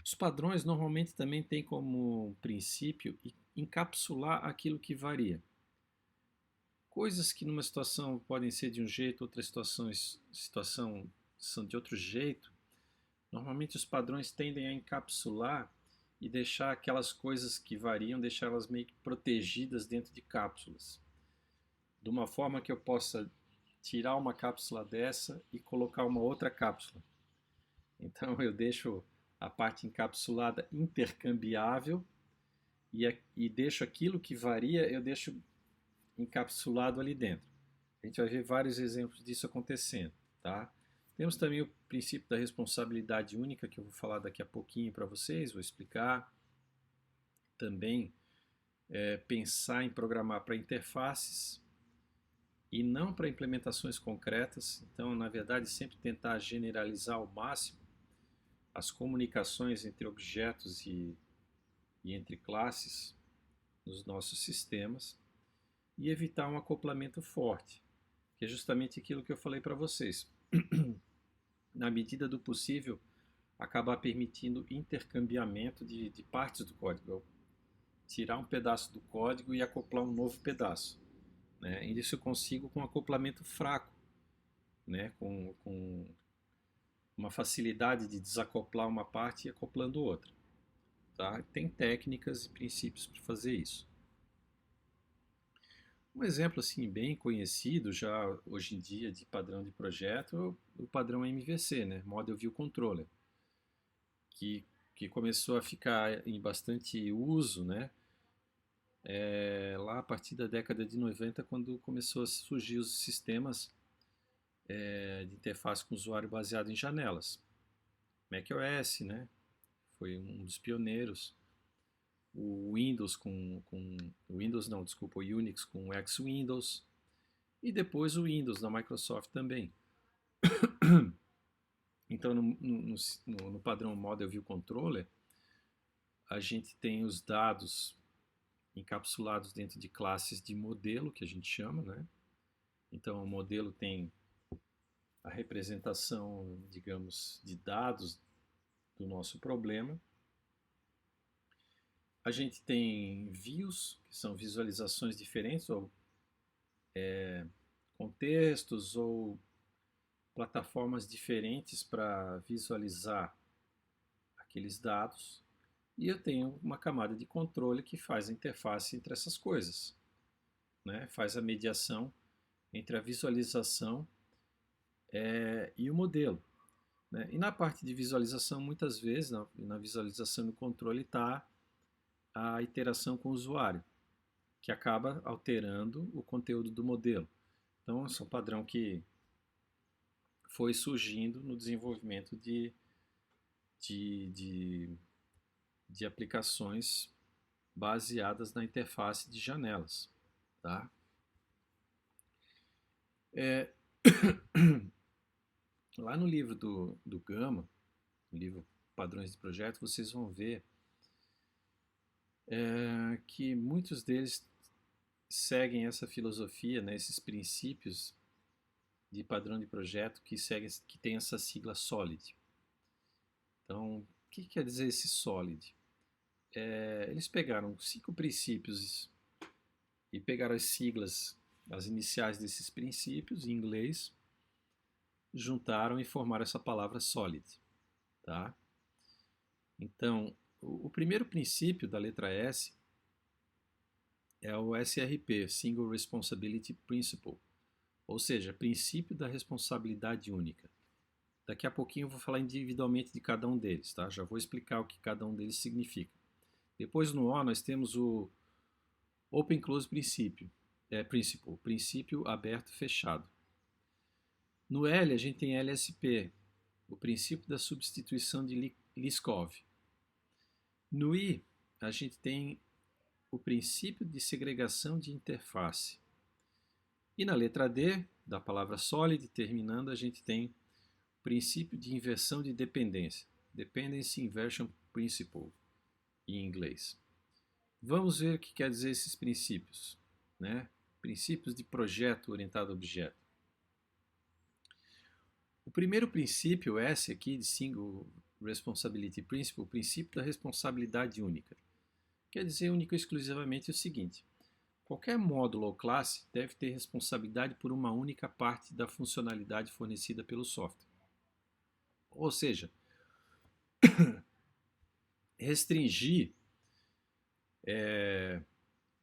Os padrões normalmente também têm como princípio encapsular aquilo que varia. Coisas que numa situação podem ser de um jeito, outra situação são de outro jeito, Normalmente os padrões tendem a encapsular e deixar aquelas coisas que variam, deixar elas meio que protegidas dentro de cápsulas, de uma forma que eu possa tirar uma cápsula dessa e colocar uma outra cápsula. Então eu deixo a parte encapsulada intercambiável e deixo aquilo que varia, eu deixo encapsulado ali dentro. A gente vai ver vários exemplos disso acontecendo, tá? Temos também o princípio da responsabilidade única, que eu vou falar daqui a pouquinho para vocês, vou explicar. Também pensar em programar para interfaces e não para implementações concretas. Então, na verdade, sempre tentar generalizar ao máximo as comunicações entre objetos e entre classes nos nossos sistemas e evitar um acoplamento forte, que é justamente aquilo que eu falei para vocês. Na medida do possível, acabar permitindo intercambiamento de partes do código. Eu tirar um pedaço do código e acoplar um novo pedaço. Né? E isso eu consigo com acoplamento fraco, né? com uma facilidade de desacoplar uma parte e acoplando outra. Tá? Tem técnicas e princípios para fazer isso. Um exemplo assim bem conhecido já hoje em dia de padrão de projeto é o padrão MVC, né? Model View Controller, que, que começou a ficar em bastante uso, né? Lá a partir da década de 90, quando começou a surgir os sistemas de interface com o usuário baseado em janelas. macOS, né? Foi um dos pioneiros. O Windows Windows não, desculpa, o Unix com o X-Windows e depois o Windows da Microsoft também. Então no padrão Model View Controller a gente tem os dados encapsulados dentro de classes de modelo, que a gente chama, né? Então o modelo tem a representação, digamos, de dados do nosso problema. A gente tem views, que são visualizações diferentes, ou contextos, ou plataformas diferentes para visualizar aqueles dados. E eu tenho uma camada de controle que faz a interface entre essas coisas, né? Faz a mediação entre a visualização e o modelo. Né? E na parte de visualização, muitas vezes, na visualização do controle está a interação com o usuário, que acaba alterando o conteúdo do modelo. Então, esse é um padrão que foi surgindo no desenvolvimento de, de, de aplicações baseadas na interface de janelas. Tá? Lá no livro do Gama, no livro Padrões de Projeto, vocês vão ver que muitos deles seguem essa filosofia, né, esses princípios de padrão de projeto que tem essa sigla SOLID. Então, o que quer dizer esse SOLID? Eles pegaram 5 princípios e pegaram as siglas, as iniciais desses princípios em inglês, juntaram e formaram essa palavra SOLID. Tá? Então, o primeiro princípio da letra S é o SRP, Single Responsibility Principle, ou seja, princípio da responsabilidade única. Daqui a pouquinho eu vou falar individualmente de cada um deles, tá? Já vou explicar o que cada um deles significa. Depois no O nós temos o Open Close Principle, princípio aberto fechado. No L a gente tem LSP, o princípio da substituição de Liskov. No I a gente tem o princípio de segregação de interface. E na letra D, da palavra solid, terminando, a gente tem o princípio de inversão de dependência, Dependency Inversion Principle, em inglês. Vamos ver o que quer dizer esses princípios, né? Princípios de projeto orientado a objeto. O primeiro princípio, S aqui, de Single Responsibility Principle, o princípio da responsabilidade única. Quer dizer única e exclusivamente o seguinte: qualquer módulo ou classe deve ter responsabilidade por uma única parte da funcionalidade fornecida pelo software. Ou seja, restringir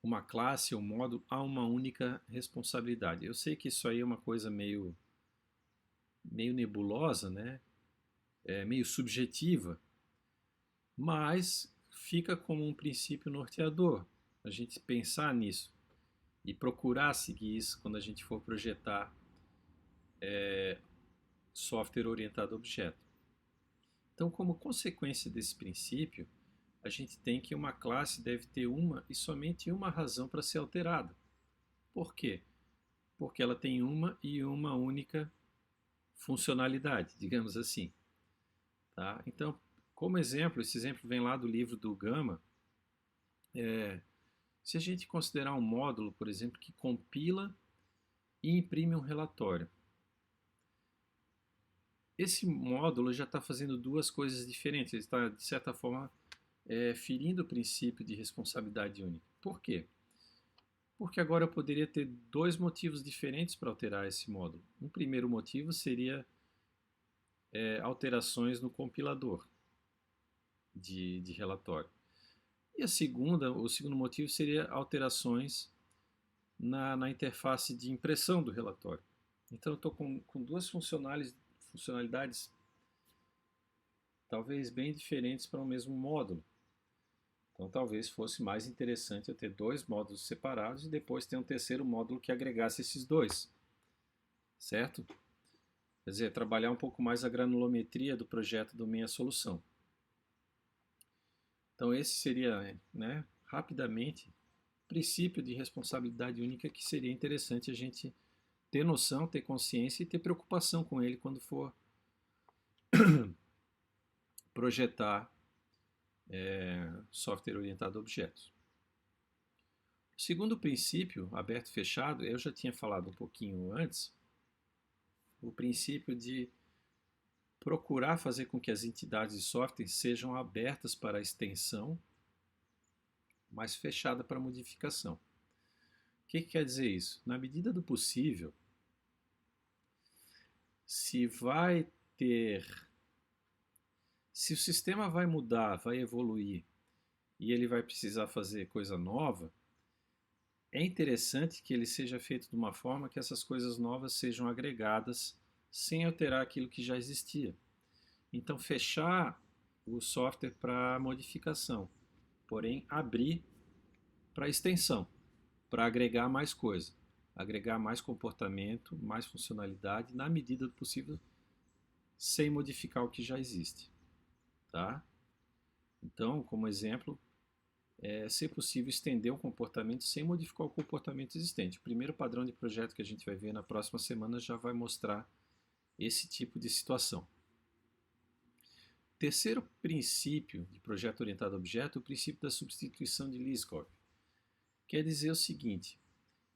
uma classe ou módulo a uma única responsabilidade. Eu sei que isso aí é uma coisa meio nebulosa, né? Meio subjetiva, mas fica como um princípio norteador a gente pensar nisso e procurar seguir isso quando a gente for projetar software orientado a objeto. Então, como consequência desse princípio, a gente tem que uma classe deve ter uma e somente uma razão para ser alterada. Por quê? Porque ela tem uma e uma única funcionalidade, digamos assim. Tá? Então, como exemplo, esse exemplo vem lá do livro do Gama. Se a gente considerar um módulo, por exemplo, que compila e imprime um relatório, esse módulo já está fazendo duas coisas diferentes. Ele está, de certa forma, ferindo o princípio de responsabilidade única. Por quê? Porque agora eu poderia ter dois motivos diferentes para alterar esse módulo. Um primeiro motivo seria alterações no compilador de relatório. E o segundo motivo seria alterações na interface de impressão do relatório. Então eu estou com duas funcionalidades talvez bem diferentes para o mesmo módulo. Então talvez fosse mais interessante eu ter dois módulos separados e depois ter um terceiro módulo que agregasse esses dois, certo? Quer dizer, trabalhar um pouco mais a granulometria do projeto do minha solução. Então esse seria, né, rapidamente, o princípio de responsabilidade única que seria interessante a gente ter noção, ter consciência e ter preocupação com ele quando for projetar software orientado a objetos. O segundo princípio, aberto e fechado, eu já tinha falado um pouquinho antes, o princípio de procurar fazer com que as entidades de software sejam abertas para a extensão, mas fechada para modificação. O que quer dizer isso? Na medida do possível, se o sistema vai mudar, vai evoluir e ele vai precisar fazer coisa nova, é interessante que ele seja feito de uma forma que essas coisas novas sejam agregadas sem alterar aquilo que já existia. Então, fechar o software para modificação, porém abrir para extensão, para agregar mais coisa, agregar mais comportamento, mais funcionalidade, na medida do possível, sem modificar o que já existe. Tá? Então, como exemplo, se possível, estender um comportamento sem modificar o comportamento existente. O primeiro padrão de projeto que a gente vai ver na próxima semana já vai mostrar esse tipo de situação. Terceiro princípio de projeto orientado a objeto é o princípio da substituição de Liskov. Quer dizer o seguinte,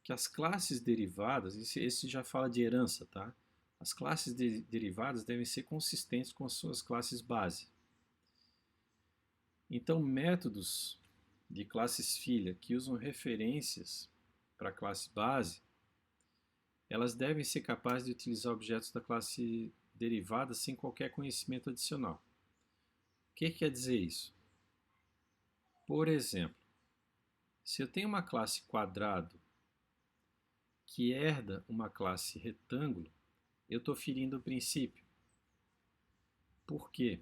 que as classes derivadas, esse já fala de herança, tá? As classes derivadas devem ser consistentes com as suas classes base. Então, métodos de classes filha que usam referências para a classe base, elas devem ser capazes de utilizar objetos da classe derivada sem qualquer conhecimento adicional. O que quer dizer isso? Por exemplo, se eu tenho uma classe quadrado que herda uma classe retângulo, eu estou ferindo o princípio. Por quê?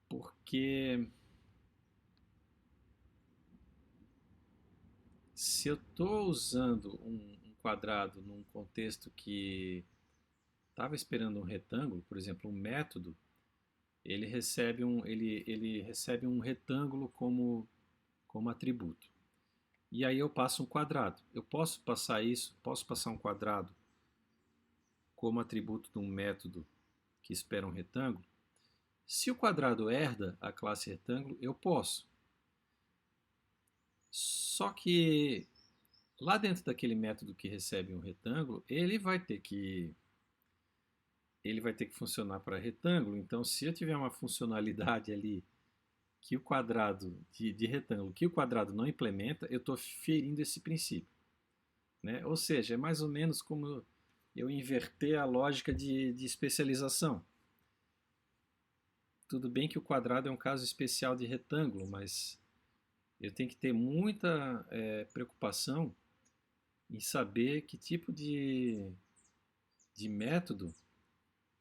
Porque se eu estou usando um quadrado num contexto que estava esperando um retângulo, por exemplo, um método, ele recebe um retângulo como atributo. E aí eu passo um quadrado. Eu posso passar um quadrado como atributo de um método que espera um retângulo. Se o quadrado herda a classe retângulo, eu posso. Só que lá dentro daquele método que recebe um retângulo, ele vai ter que funcionar para retângulo. Então, se eu tiver uma funcionalidade ali que o quadrado de retângulo que o quadrado não implementa, eu estou ferindo esse princípio, né? Ou seja, é mais ou menos como eu inverter a lógica de especialização. tudo bem que o quadrado é um caso especial de retângulo, mas eu tenho que ter muita preocupação em saber que tipo de método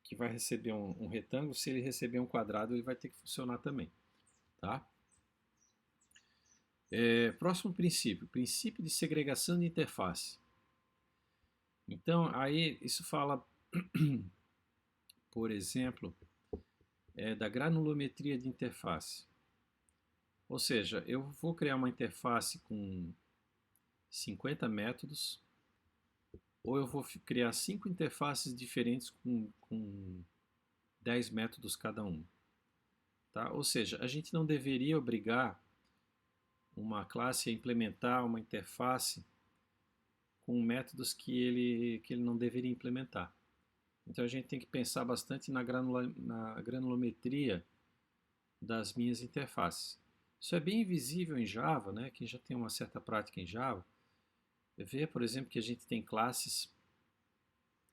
que vai receber um retângulo. Se ele receber um quadrado, ele vai ter que funcionar também, tá? Próximo princípio, princípio de segregação de interface. Então, aí isso fala, por exemplo, da granulometria de interface. Ou seja, eu vou criar uma interface com 50 métodos, ou eu vou criar 5 interfaces diferentes com 10 métodos cada um. Tá? Ou seja, a gente não deveria obrigar uma classe a implementar uma interface com métodos que ele não deveria implementar. Então a gente tem que pensar bastante na granulometria das minhas interfaces. Isso é bem visível em Java, né? Quem já tem uma certa prática em Java, vê, por exemplo, que a gente tem classes,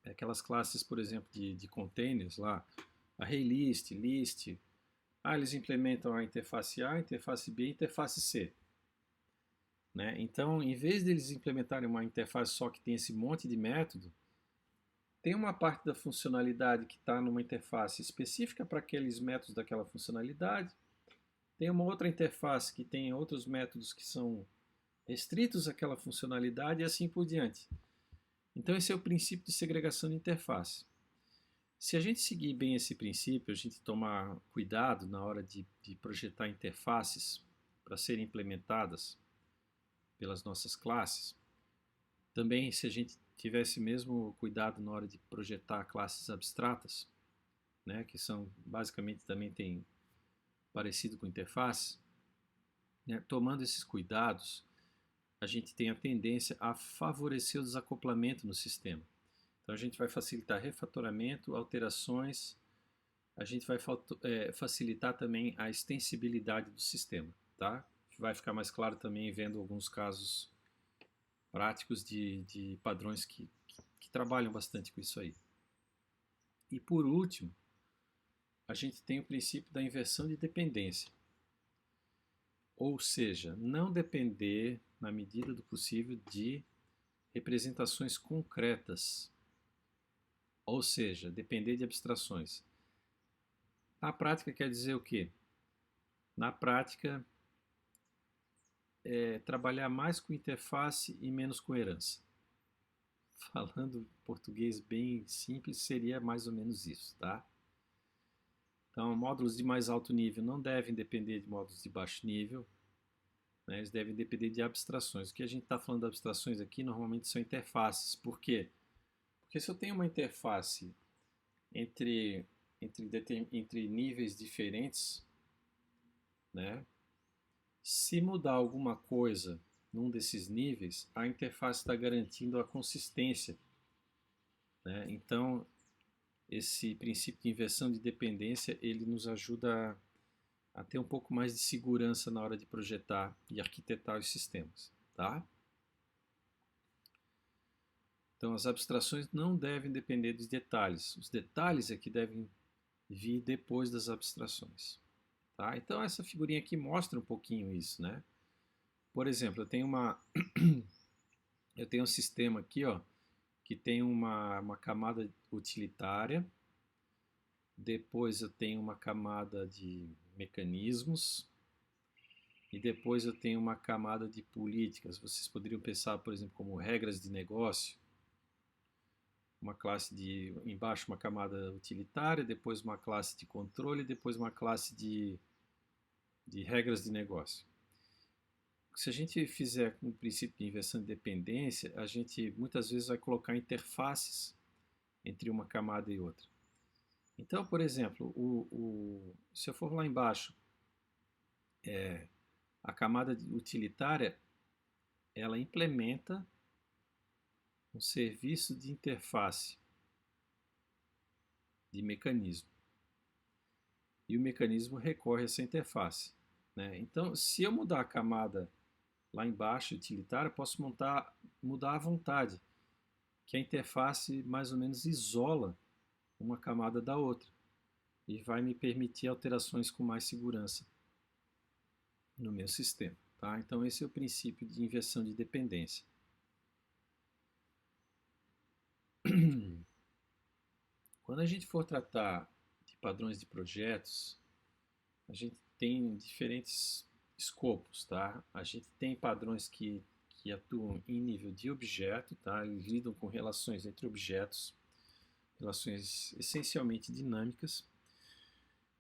aquelas classes, por exemplo, de containers lá, array list, list. Eles implementam a interface A, a interface B e a interface C. Né? Então, em vez de eles implementarem uma interface só que tem esse monte de método, tem uma parte da funcionalidade que está numa interface específica para aqueles métodos daquela funcionalidade. Tem uma outra interface que tem outros métodos que são restritos àquela funcionalidade e assim por diante. Então esse é o princípio de segregação de interface. Se a gente seguir bem esse princípio, a gente tomar cuidado na hora de projetar interfaces para serem implementadas pelas nossas classes, também se a gente tivesse mesmo cuidado na hora de projetar classes abstratas, né, que são basicamente também tem parecido com interface, né, tomando esses cuidados, a gente tem a tendência a favorecer o desacoplamento no sistema. Então a gente vai facilitar refatoramento, alterações, a gente vai facilitar também a extensibilidade do sistema, tá? Vai ficar mais claro também vendo alguns casos práticos de padrões que trabalham bastante com isso aí. E por último, a gente tem o princípio da inversão de dependência. Ou seja, não depender, na medida do possível, de representações concretas. Ou seja, depender de abstrações. Na prática quer dizer o quê? Na prática, trabalhar mais com interface e menos com herança. Falando português bem simples, seria mais ou menos isso, tá? Então, módulos de mais alto nível não devem depender de módulos de baixo nível, né? Eles devem depender de abstrações. O que a gente está falando de abstrações aqui normalmente são interfaces. Por quê? Porque se eu tenho uma interface entre níveis diferentes, né? Se mudar alguma coisa num desses níveis, a interface está garantindo a consistência, né? Então, esse princípio de inversão de dependência, ele nos ajuda a ter um pouco mais de segurança na hora de projetar e arquitetar os sistemas, tá? Então, as abstrações não devem depender dos detalhes. Os detalhes é que devem vir depois das abstrações, tá? Então, essa figurinha aqui mostra um pouquinho isso, né? Por exemplo, eu tenho um sistema aqui, ó, que tem uma camada utilitária, depois eu tenho uma camada de mecanismos e depois eu tenho uma camada de políticas. Vocês poderiam pensar, por exemplo, como regras de negócio, uma classe embaixo uma camada utilitária, depois uma classe de controle, depois uma classe de regras de negócio. Se a gente fizer com o princípio de inversão de dependência, a gente muitas vezes vai colocar interfaces entre uma camada e outra. Então, por exemplo, se eu for lá embaixo, a camada utilitária, ela implementa um serviço de interface de mecanismo. E o mecanismo recorre a essa interface, né? Então, se eu mudar a camada lá embaixo, utilitária, posso mudar à vontade, que a interface mais ou menos isola uma camada da outra. e vai me permitir alterações com mais segurança no meu sistema. Tá? Então esse é o princípio de inversão de dependência. Quando a gente for tratar de padrões de projetos, a gente tem diferentes escopos, tá? A gente tem padrões que atuam em nível de objeto, tá? Eles lidam com relações entre objetos, relações essencialmente dinâmicas.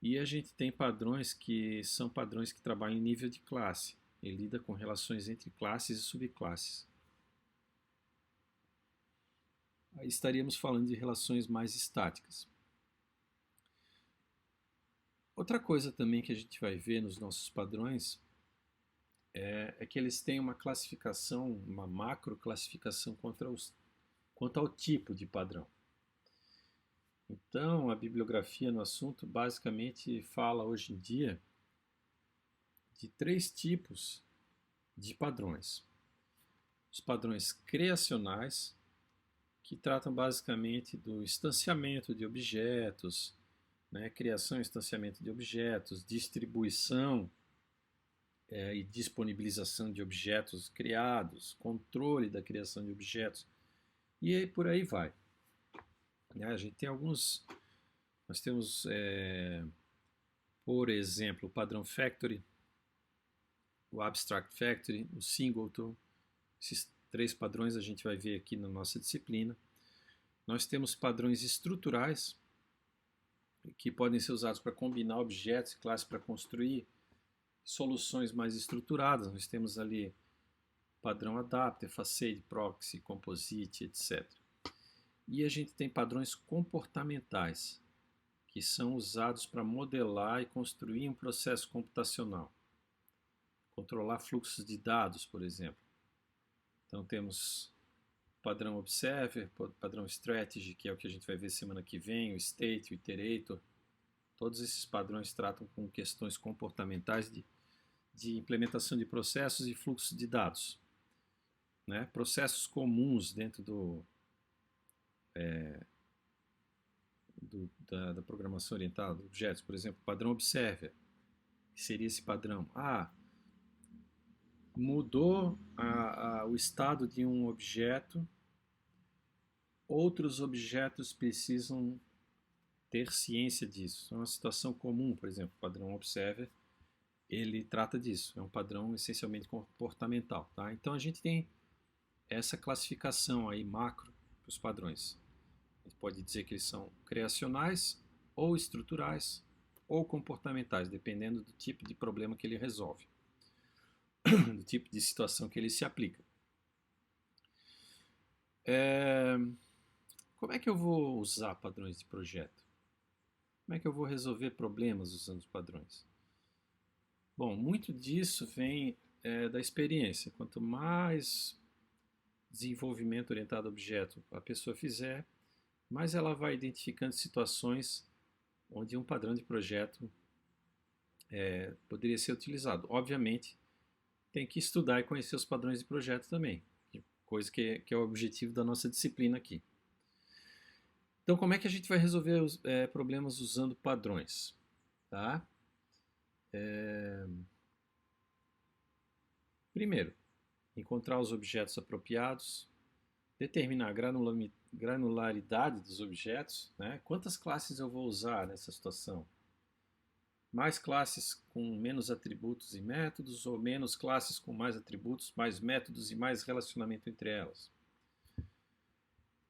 E a gente tem padrões que são padrões que trabalham em nível de classe. Ele lida com relações entre classes e subclasses. Aí estaríamos falando de relações mais estáticas. Outra coisa também que a gente vai ver nos nossos padrões é que eles têm uma classificação, uma macro classificação quanto ao tipo de padrão. Então, a bibliografia no assunto basicamente fala hoje em dia de 3 tipos de padrões. Os padrões criacionais, que tratam basicamente do instanciamento de objetos, né, criação e instanciamento de objetos, distribuição e disponibilização de objetos criados, controle da criação de objetos, e aí por aí vai. A gente tem nós temos, por exemplo, o padrão Factory, o Abstract Factory, o Singleton. Esses 3 padrões a gente vai ver aqui na nossa disciplina. Nós temos padrões estruturais, que podem ser usados para combinar objetos e classes para construir soluções mais estruturadas. Nós temos ali padrão Adapter, Facade, Proxy, Composite, etc. E a gente tem padrões comportamentais, que são usados para modelar e construir um processo computacional. Controlar fluxos de dados, por exemplo. Então temos o padrão Observer, o padrão Strategy, que é o que a gente vai ver semana que vem, o State, o Iterator. Todos esses padrões tratam com questões comportamentais de implementação de processos e fluxos de dados. Né? Processos comuns dentro da programação orientada a objetos, por exemplo, o padrão Observer, que seria esse padrão. Mudou o estado de um objeto, outros objetos precisam ter ciência disso. É uma situação comum, por exemplo, o padrão Observer, ele trata disso, é um padrão essencialmente comportamental. Tá? Então a gente tem essa classificação aí macro para os padrões. A gente pode dizer que eles são criacionais, ou estruturais, ou comportamentais, dependendo do tipo de problema que ele resolve, do tipo de situação que ele se aplica. Como é que eu vou usar padrões de projeto? Como é que eu vou resolver problemas usando os padrões? Bom, muito disso vem da experiência. Quanto mais desenvolvimento orientado a objeto a pessoa fizer, mais ela vai identificando situações onde um padrão de projeto poderia ser utilizado. Obviamente, tem que estudar e conhecer os padrões de projeto também, coisa que é o objetivo da nossa disciplina aqui. Então, como é que a gente vai resolver os problemas usando padrões? Tá? Primeiro, encontrar os objetos apropriados, determinar a granularidade dos objetos, né? Quantas classes eu vou usar nessa situação? Mais classes com menos atributos e métodos, ou menos classes com mais atributos, mais métodos e mais relacionamento entre elas?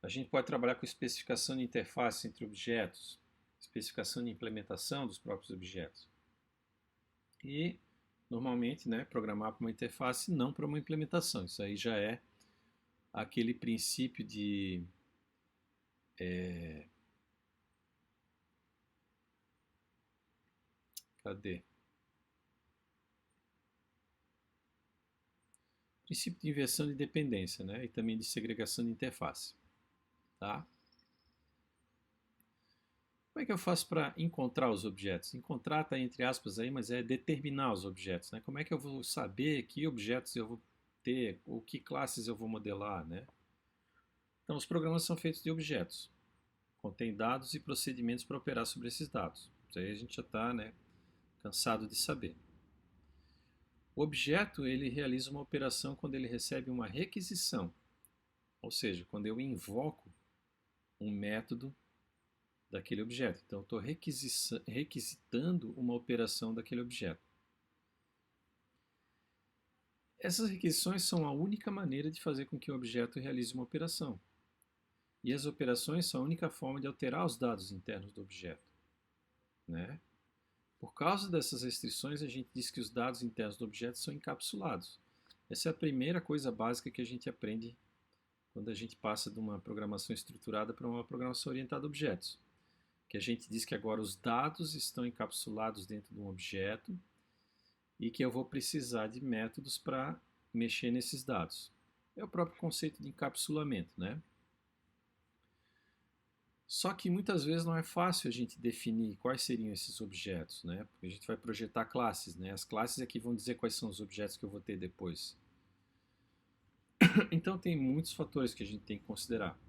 A gente pode trabalhar com especificação de interface entre objetos, especificação de implementação dos próprios objetos. E, normalmente, né, programar para uma interface, não para uma implementação. Isso aí já é aquele princípio de princípio de inversão de dependência, né? E também de segregação de interface. Tá? Como é que eu faço para encontrar os objetos? Encontrar está entre aspas aí, mas é determinar os objetos, né? Como é que eu vou saber que objetos eu vou ter, ou que classes eu vou modelar, né? Então, os programas são feitos de objetos. Contém dados e procedimentos para operar sobre esses dados. Isso aí a gente já está, né, cansado de saber. O objeto ele realiza uma operação quando ele recebe uma requisição, ou seja, quando eu invoco um método daquele objeto. Então, eu estou requisitando uma operação daquele objeto. Essas requisições são a única maneira de fazer com que o objeto realize uma operação. E as operações são a única forma de alterar os dados internos do objeto, né? Por causa dessas restrições, a gente diz que os dados internos do objeto são encapsulados. Essa é a primeira coisa básica que a gente aprende quando a gente passa de uma programação estruturada para uma programação orientada a objetos. Que a gente diz que agora os dados estão encapsulados dentro de um objeto e que eu vou precisar de métodos para mexer nesses dados. É o próprio conceito de encapsulamento, né? Só que muitas vezes não é fácil a gente definir quais seriam esses objetos, né? Porque a gente vai projetar classes, né? As classes é que vão dizer quais são os objetos que eu vou ter depois. Então tem muitos fatores que a gente tem que considerar.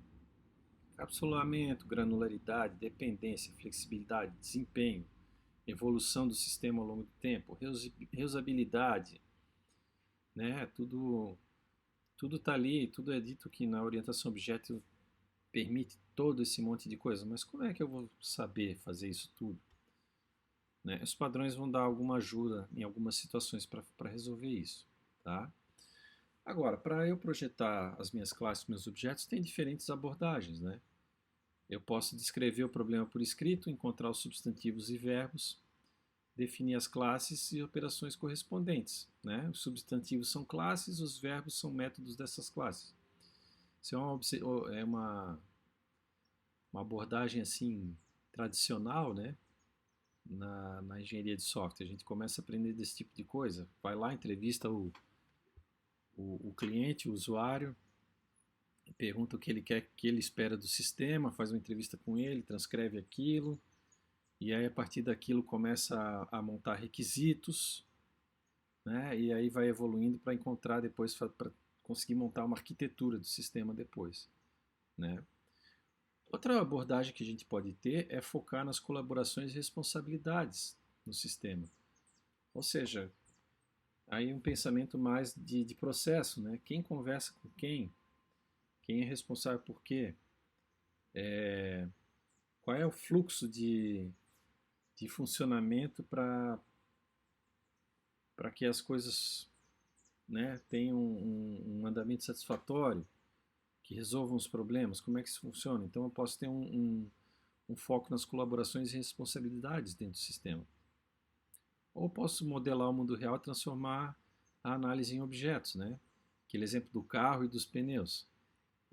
Encapsulamento, granularidade, dependência, flexibilidade, desempenho, evolução do sistema ao longo do tempo, reusabilidade, né? Tudo está ali, tudo é dito que na orientação a objeto permite todo esse monte de coisa, mas como é que eu vou saber fazer isso tudo? Né? Os padrões vão dar alguma ajuda em algumas situações para resolver isso, tá? Agora, para eu projetar as minhas classes, meus objetos, tem diferentes abordagens, né? Eu posso descrever o problema por escrito, encontrar os substantivos e verbos, definir as classes e operações correspondentes, né? Os substantivos são classes, os verbos são métodos dessas classes. Isso é uma abordagem assim tradicional, né? Na engenharia de software. A gente começa a aprender desse tipo de coisa. Vai lá, entrevista o cliente, o usuário, pergunta o que ele quer, que ele espera do sistema, faz uma entrevista com ele, transcreve aquilo, e aí a partir daquilo começa a montar requisitos, né? E aí vai evoluindo para encontrar depois, para conseguir montar uma arquitetura do sistema depois, né? Outra abordagem que a gente pode ter é focar nas colaborações e responsabilidades no sistema. Ou seja, aí um pensamento mais de processo, né? Quem conversa com quem é responsável por quê, qual é o fluxo de funcionamento para que as coisas, né, tenham um andamento satisfatório, que resolvam os problemas, como é que isso funciona. Então eu posso ter um foco nas colaborações e responsabilidades dentro do sistema. Ou posso modelar o mundo real e transformar a análise em objetos, né? Aquele exemplo do carro e dos pneus.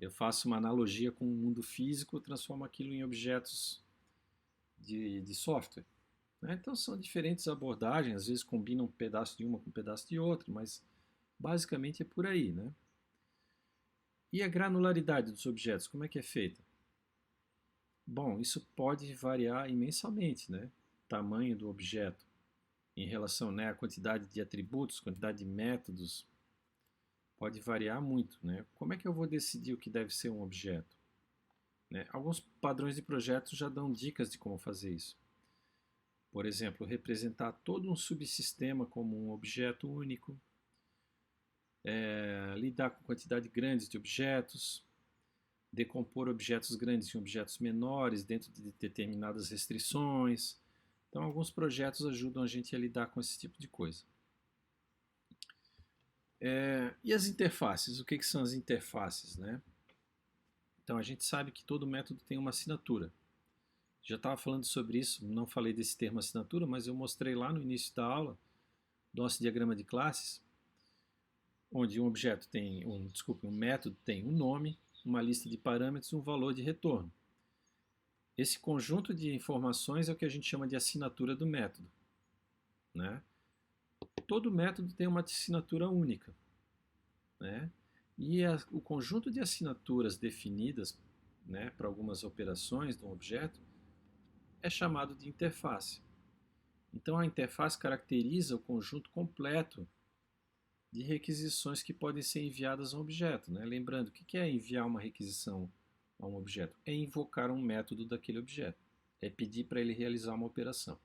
Eu faço uma analogia com o mundo físico, transformo aquilo em objetos de software. Né? Então são diferentes abordagens, às vezes combinam um pedaço de uma com um pedaço de outra, mas basicamente é por aí, né? E a granularidade dos objetos, como é que é feita? Bom, isso pode variar imensamente, né? Tamanho do objeto em relação, né, à quantidade de atributos, quantidade de métodos, pode variar muito, né? Como é que eu vou decidir o que deve ser um objeto? Né? Alguns padrões de projetos já dão dicas de como fazer isso. Por exemplo, representar todo um subsistema como um objeto único, lidar com quantidade grande de objetos, decompor objetos grandes em objetos menores dentro de determinadas restrições. Então, alguns projetos ajudam a gente a lidar com esse tipo de coisa. E as interfaces? O que são as interfaces, né? Então, a gente sabe que todo método tem uma assinatura. Já estava falando sobre isso, não falei desse termo assinatura, mas eu mostrei lá no início da aula, nosso diagrama de classes, onde um objeto tem, um método tem um nome, uma lista de parâmetros e um valor de retorno. Esse conjunto de informações é o que a gente chama de assinatura do método, né? Todo método tem uma assinatura única, né? E o conjunto de assinaturas definidas, né, para algumas operações de um objeto é chamado de interface. Então a interface caracteriza o conjunto completo de requisições que podem ser enviadas a um objeto, né? Lembrando, o que é enviar uma requisição a um objeto? É invocar um método daquele objeto. é pedir para ele realizar uma operação.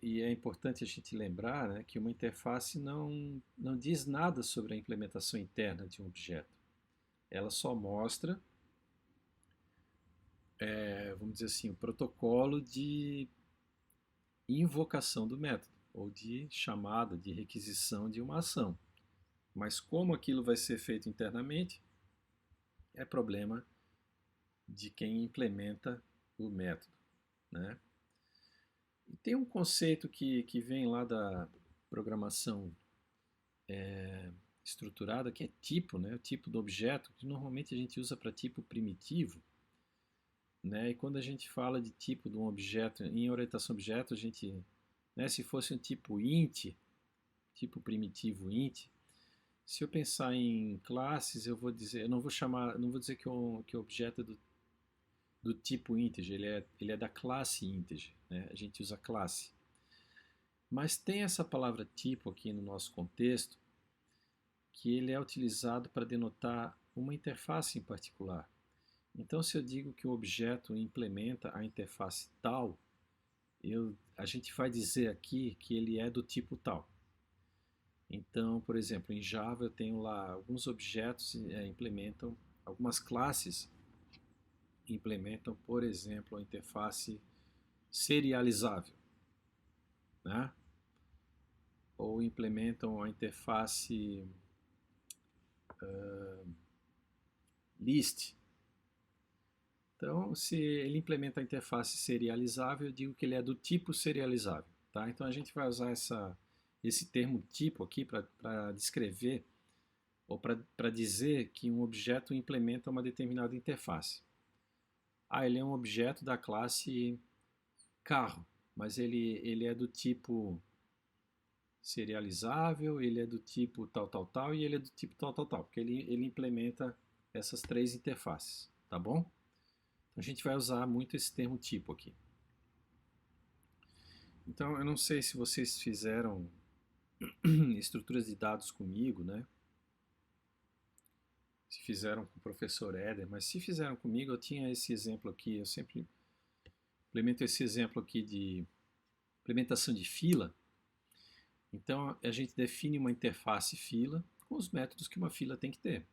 E é importante a gente lembrar, né, que uma interface não diz nada sobre a implementação interna de um objeto. Ela só mostra, vamos dizer assim, o protocolo de invocação do método, ou de chamada, de requisição de uma ação. Mas como aquilo vai ser feito internamente, é problema de quem implementa o método, né? E tem um conceito que vem lá da programação estruturada, que é tipo, né? O tipo do objeto, que normalmente a gente usa para tipo primitivo, né? E quando a gente fala de tipo de um objeto, em orientação a objeto, a gente, né, se fosse um tipo int, tipo primitivo int, se eu pensar em classes, eu vou dizer, eu não vou dizer que o objeto é do tipo integer, ele é da classe integer, né? A gente usa classe. Mas tem essa palavra tipo aqui no nosso contexto, que ele é utilizado para denotar uma interface em particular. Então, se eu digo que o objeto implementa a interface tal, a gente vai dizer aqui que ele é do tipo tal. Então, por exemplo, em Java eu tenho lá alguns objetos implementam, algumas classes implementam, por exemplo, a interface serializável, né? Ou implementam a interface list. Então, se ele implementa a interface serializável, eu digo que ele é do tipo serializável, tá? Então a gente vai usar esse termo tipo aqui para descrever ou para dizer que um objeto implementa uma determinada interface. Ele é um objeto da classe carro, mas ele é do tipo serializável, ele é do tipo tal, tal, tal e ele é do tipo tal, tal, tal, porque ele implementa essas três interfaces, tá bom? Então a gente vai usar muito esse termo tipo aqui. Então eu não sei se vocês fizeram estruturas de dados comigo, né? Se fizeram com o professor Éder, mas se fizeram comigo, eu tinha esse exemplo aqui, eu sempre implemento esse exemplo aqui de implementação de fila. Então a gente define uma interface fila com os métodos que uma fila tem que ter.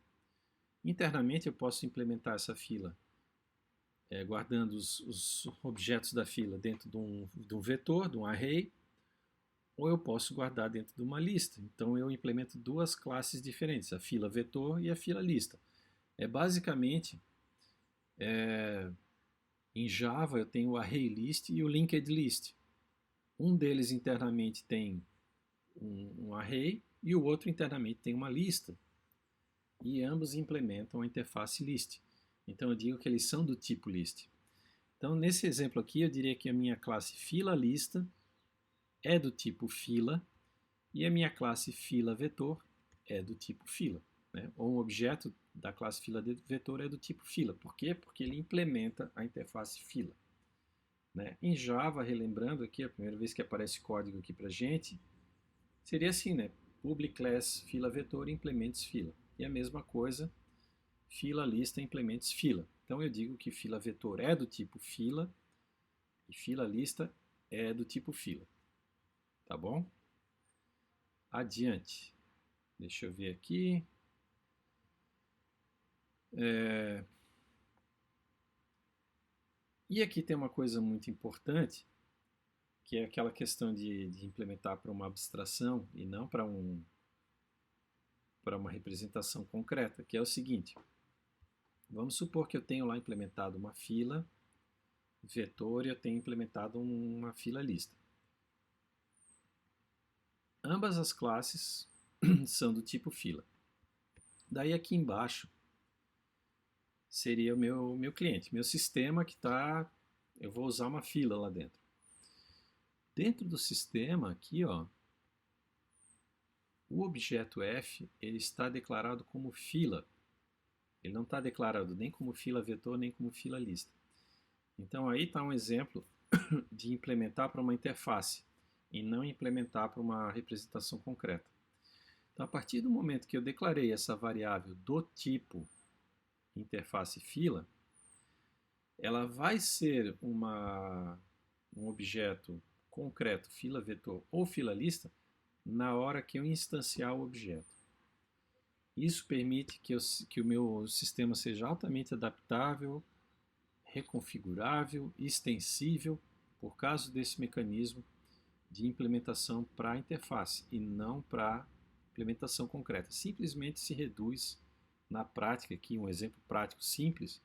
Internamente eu posso implementar essa fila guardando os objetos da fila dentro de um vetor, de um array, ou eu posso guardar dentro de uma lista. Então eu implemento duas classes diferentes, a fila vetor e a fila lista. Basicamente, em Java eu tenho o array list e o linked list. Um deles internamente tem um array e o outro internamente tem uma lista. E ambos implementam a interface list. Então eu digo que eles são do tipo list. Então nesse exemplo aqui eu diria que a minha classe fila lista é do tipo fila e a minha classe fila vetor é do tipo fila, né? Ou um objeto da classe fila vetor é do tipo fila. Por quê? Porque ele implementa a interface fila, né? Em Java, relembrando aqui, a primeira vez que aparece código aqui para gente, seria assim, né? Public class fila vetor implements fila. E a mesma coisa, fila lista implements fila. Então eu digo que fila vetor é do tipo fila e fila lista é do tipo fila. Tá bom? Adiante. Deixa eu ver aqui. E aqui tem uma coisa muito importante, que é aquela questão de implementar para uma abstração e não para uma representação concreta, que é o seguinte. Vamos supor que eu tenho lá implementado uma fila vetor e eu tenho implementado uma fila lista. Ambas as classes são do tipo fila. Daí aqui embaixo seria o meu cliente, meu sistema que está... Eu vou usar uma fila lá dentro. Dentro do sistema aqui, ó, o objeto f ele está declarado como fila. Ele não está declarado nem como fila vetor, nem como fila lista. Então aí está um exemplo de implementar para uma interface e não implementar para uma representação concreta. Então, a partir do momento que eu declarei essa variável do tipo interface fila, ela vai ser um objeto concreto, fila vetor ou fila lista, na hora que eu instanciar o objeto. Isso permite que o meu sistema seja altamente adaptável, reconfigurável, extensível, por causa desse mecanismo de implementação para a interface e não para implementação concreta. Simplesmente se reduz na prática, aqui um exemplo prático simples,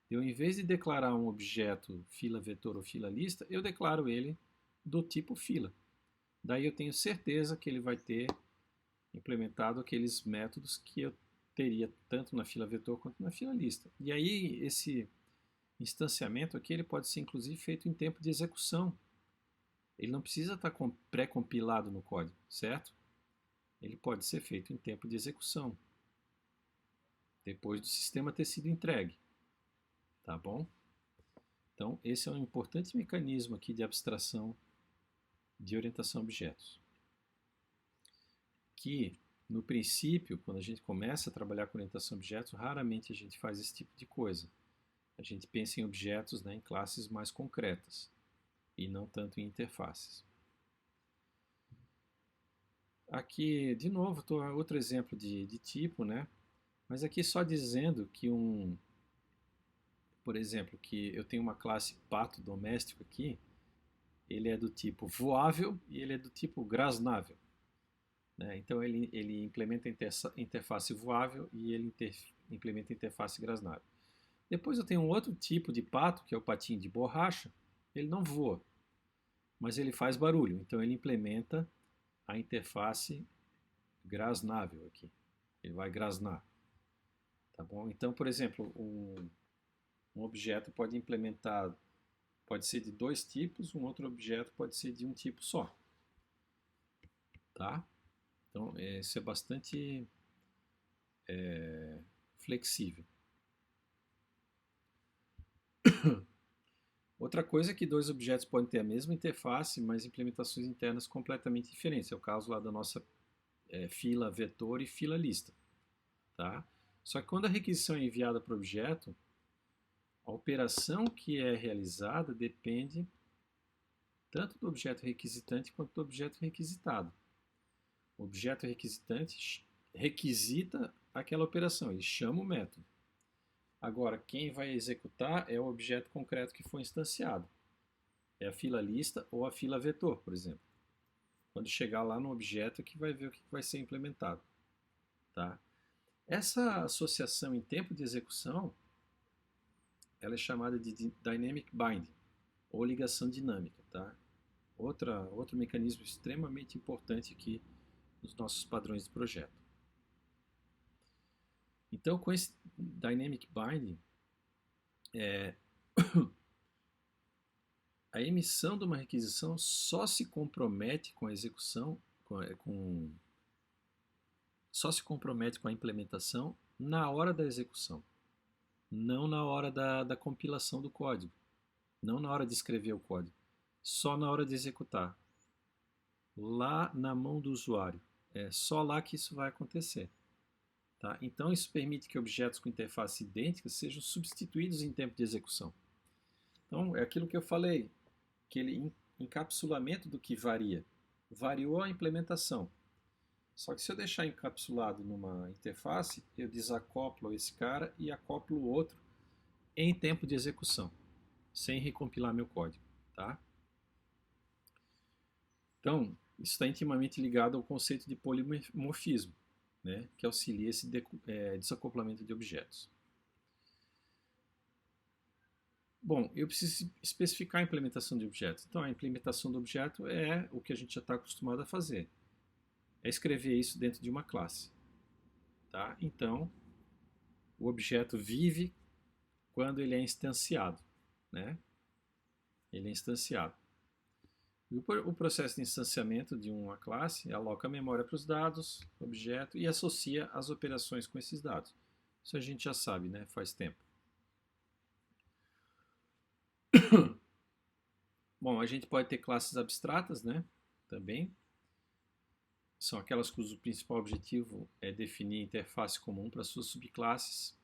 eu em vez de declarar um objeto fila vetor ou fila lista, eu declaro ele do tipo fila. Daí eu tenho certeza que ele vai ter implementado aqueles métodos que eu teria tanto na fila vetor quanto na fila lista. E aí esse instanciamento aqui ele pode ser inclusive feito em tempo de execução. Ele não precisa estar pré-compilado no código, certo? Ele pode ser feito em tempo de execução, depois do sistema ter sido entregue, tá bom? Então esse é um importante mecanismo aqui de abstração de orientação a objetos, que no princípio, quando a gente começa a trabalhar com orientação a objetos, raramente a gente faz esse tipo de coisa. A gente pensa em objetos, né, em classes mais concretas e não tanto em interfaces. Aqui, de novo, outro exemplo de tipo, né? Mas aqui só dizendo que por exemplo, que eu tenho uma classe pato doméstico aqui, ele é do tipo voável e ele é do tipo grasnável. Né? Então ele implementa interface voável e ele implementa interface grasnável. Depois eu tenho um outro tipo de pato, que é o patinho de borracha, ele não voa, mas ele faz barulho, então ele implementa a interface grasnável aqui. Ele vai grasnar. Tá bom? Então, por exemplo, um objeto pode ser de dois tipos, um outro objeto pode ser de um tipo só. Tá? Então, isso é bastante flexível. Outra coisa é que dois objetos podem ter a mesma interface, mas implementações internas completamente diferentes. É o caso lá da nossa fila vetor e fila lista. Tá? Só que quando a requisição é enviada para o objeto, a operação que é realizada depende tanto do objeto requisitante quanto do objeto requisitado. O objeto requisitante requisita aquela operação, ele chama o método. Agora, quem vai executar é o objeto concreto que foi instanciado. É a fila lista ou a fila vetor, por exemplo. Quando chegar lá no objeto que vai ver o que vai ser implementado. Tá? Essa associação em tempo de execução ela é chamada de Dynamic Binding, ou ligação dinâmica. Tá? Outro mecanismo extremamente importante aqui nos nossos padrões de projeto. Então, com esse Dynamic Binding, a emissão de uma requisição só se compromete com a execução, só se compromete com a implementação na hora da execução, não na hora da compilação do código, não na hora de escrever o código, só na hora de executar, lá na mão do usuário. É só lá que isso vai acontecer. Tá? Então, isso permite que objetos com interface idênticas sejam substituídos em tempo de execução. Então, é aquilo que eu falei, aquele encapsulamento do que varia. Variou a implementação. Só que se eu deixar encapsulado numa interface, eu desacoplo esse cara e acoplo o outro em tempo de execução, sem recompilar meu código. Tá? Então, isso está intimamente ligado ao conceito de polimorfismo, né, que auxilia esse desacoplamento de objetos. Bom, eu preciso especificar a implementação de objetos. Então, a implementação do objeto é o que a gente já está acostumado a fazer. É escrever isso dentro de uma classe. Tá? Então, o objeto vive quando ele é instanciado. Né? Ele é instanciado. E o processo de instanciamento de uma classe aloca a memória para os dados, objeto, e associa as operações com esses dados. Isso a gente já sabe, né? Faz tempo. Bom, a gente pode ter classes abstratas, né? Também. São aquelas cujo principal objetivo é definir interface comum para suas subclasses.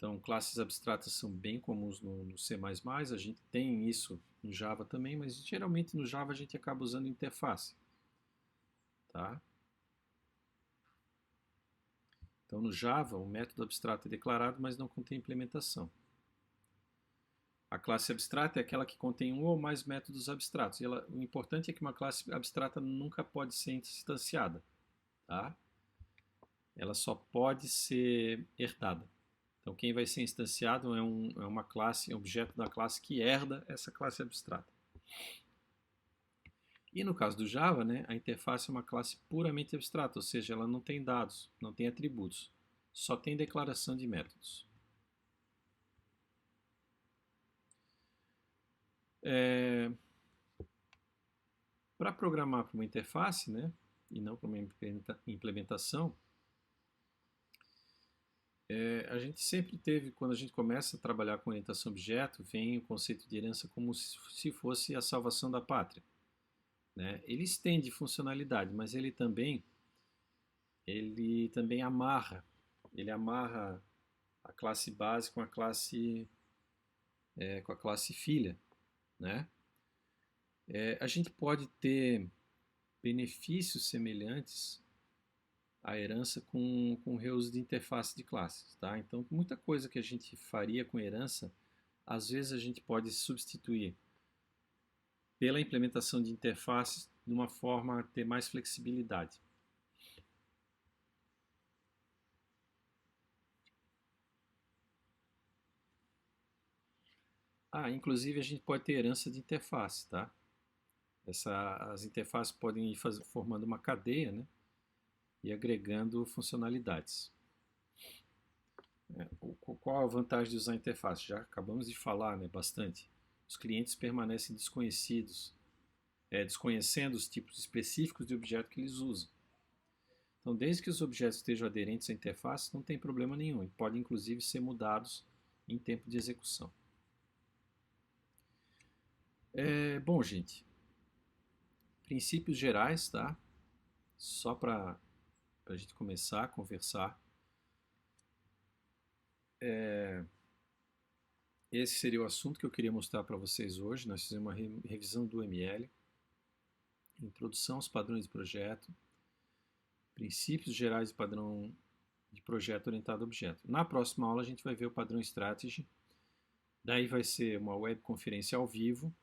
Então, classes abstratas são bem comuns no C++, a gente tem isso no Java também, mas geralmente no Java a gente acaba usando interface, tá? Então, no Java, o método abstrato é declarado, mas não contém implementação. A classe abstrata é aquela que contém um ou mais métodos abstratos. E o importante é que uma classe abstrata nunca pode ser instanciada, tá? Ela só pode ser herdada. Então, quem vai ser instanciado é uma classe, um objeto da classe que herda essa classe abstrata. E no caso do Java, né, a interface é uma classe puramente abstrata, ou seja, ela não tem dados, não tem atributos, só tem declaração de métodos. Para programar para uma interface, né, e não para uma implementação, a gente sempre teve, quando a gente começa a trabalhar com orientação a objeto, vem o conceito de herança como se fosse a salvação da pátria, né? Ele estende funcionalidade, mas ele também amarra, ele amarra a classe base com a classe filha, né? A gente pode ter benefícios semelhantes à herança com reuso de interface de classes, tá? Então, muita coisa que a gente faria com herança, às vezes a gente pode substituir pela implementação de interfaces de uma forma a ter mais flexibilidade. Inclusive a gente pode ter herança de interface, tá? As interfaces podem ir formando uma cadeia, né? E agregando funcionalidades. Qual a vantagem de usar interface? Já acabamos de falar, né, bastante. Os clientes permanecem desconhecendo os tipos específicos de objeto que eles usam. Então, desde que os objetos estejam aderentes à interface, não tem problema nenhum. E podem, inclusive, ser mudados em tempo de execução. Bom, gente, princípios gerais, tá? Só para a gente começar a conversar. Esse seria o assunto que eu queria mostrar para vocês hoje. Nós fizemos uma revisão do UML, introdução aos padrões de projeto, princípios gerais de padrão de projeto orientado a objeto. Na próxima aula a gente vai ver o padrão Strategy, daí vai ser uma webconferência ao vivo,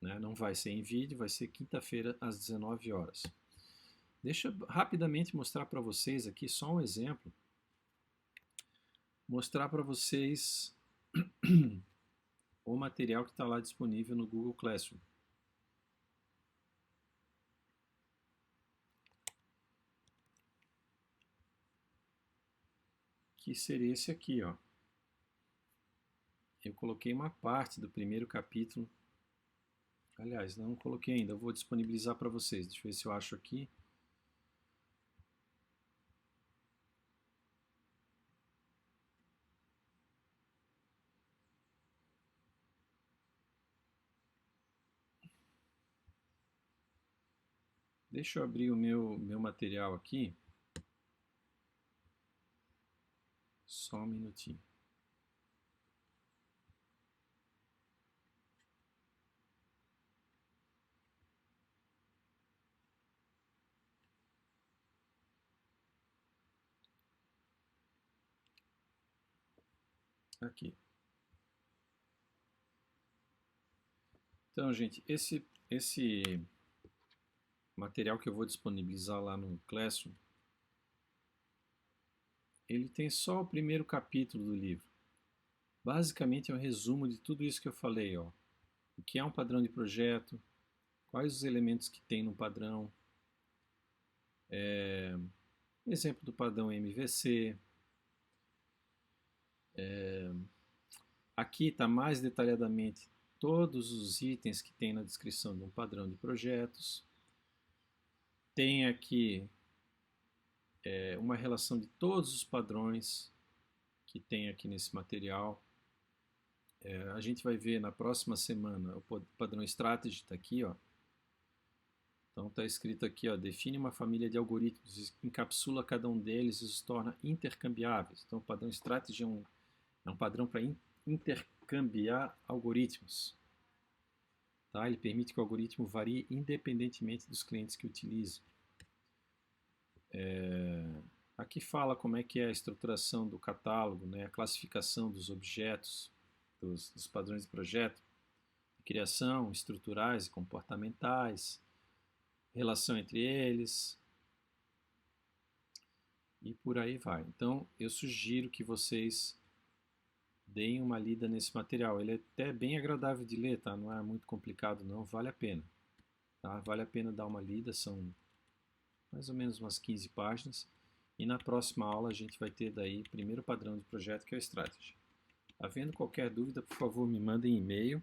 né? Não vai ser em vídeo, vai ser quinta-feira às 19 horas. Deixa eu rapidamente mostrar para vocês aqui só um exemplo, mostrar para vocês o material que está lá disponível no Google Classroom. Que seria esse aqui, ó. Eu coloquei uma parte do primeiro capítulo. Aliás, não coloquei ainda, eu vou disponibilizar para vocês. Deixa eu ver se eu acho aqui. Deixa eu abrir o meu material aqui. Só um minutinho. Aqui. Então, gente, esse material que eu vou disponibilizar lá no Classroom, ele tem só o primeiro capítulo do livro. Basicamente é um resumo de tudo isso que eu falei, ó. O que é um padrão de projeto, quais os elementos que tem no padrão, exemplo do padrão MVC. Aqui está mais detalhadamente todos os itens que tem na descrição de um padrão de projetos. Tem aqui uma relação de todos os padrões que tem aqui nesse material. A gente vai ver na próxima semana o padrão Strategy está aqui, ó. Então está escrito aqui, ó, define uma família de algoritmos, encapsula cada um deles e os torna intercambiáveis. Então o padrão Strategy é É um padrão para intercambiar algoritmos. Tá? Ele permite que o algoritmo varie independentemente dos clientes que utilizam. Aqui fala como é que é a estruturação do catálogo, né? A classificação dos objetos, dos padrões de projeto, criação, estruturais e comportamentais, relação entre eles e por aí vai. Então, eu sugiro que vocês deem uma lida nesse material. Ele é até bem agradável de ler, tá? Não é muito complicado não, vale a pena. Tá? Vale a pena dar uma lida, são mais ou menos umas 15 páginas. E na próxima aula a gente vai ter daí o primeiro padrão de projeto, que é o Strategy. Havendo qualquer dúvida, por favor, me mandem e-mail,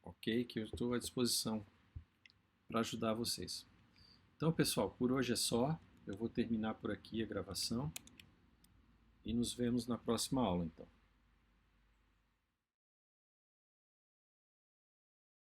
ok? Que eu estou à disposição para ajudar vocês. Então, pessoal, por hoje é só. Eu vou terminar por aqui a gravação e nos vemos na próxima aula, então.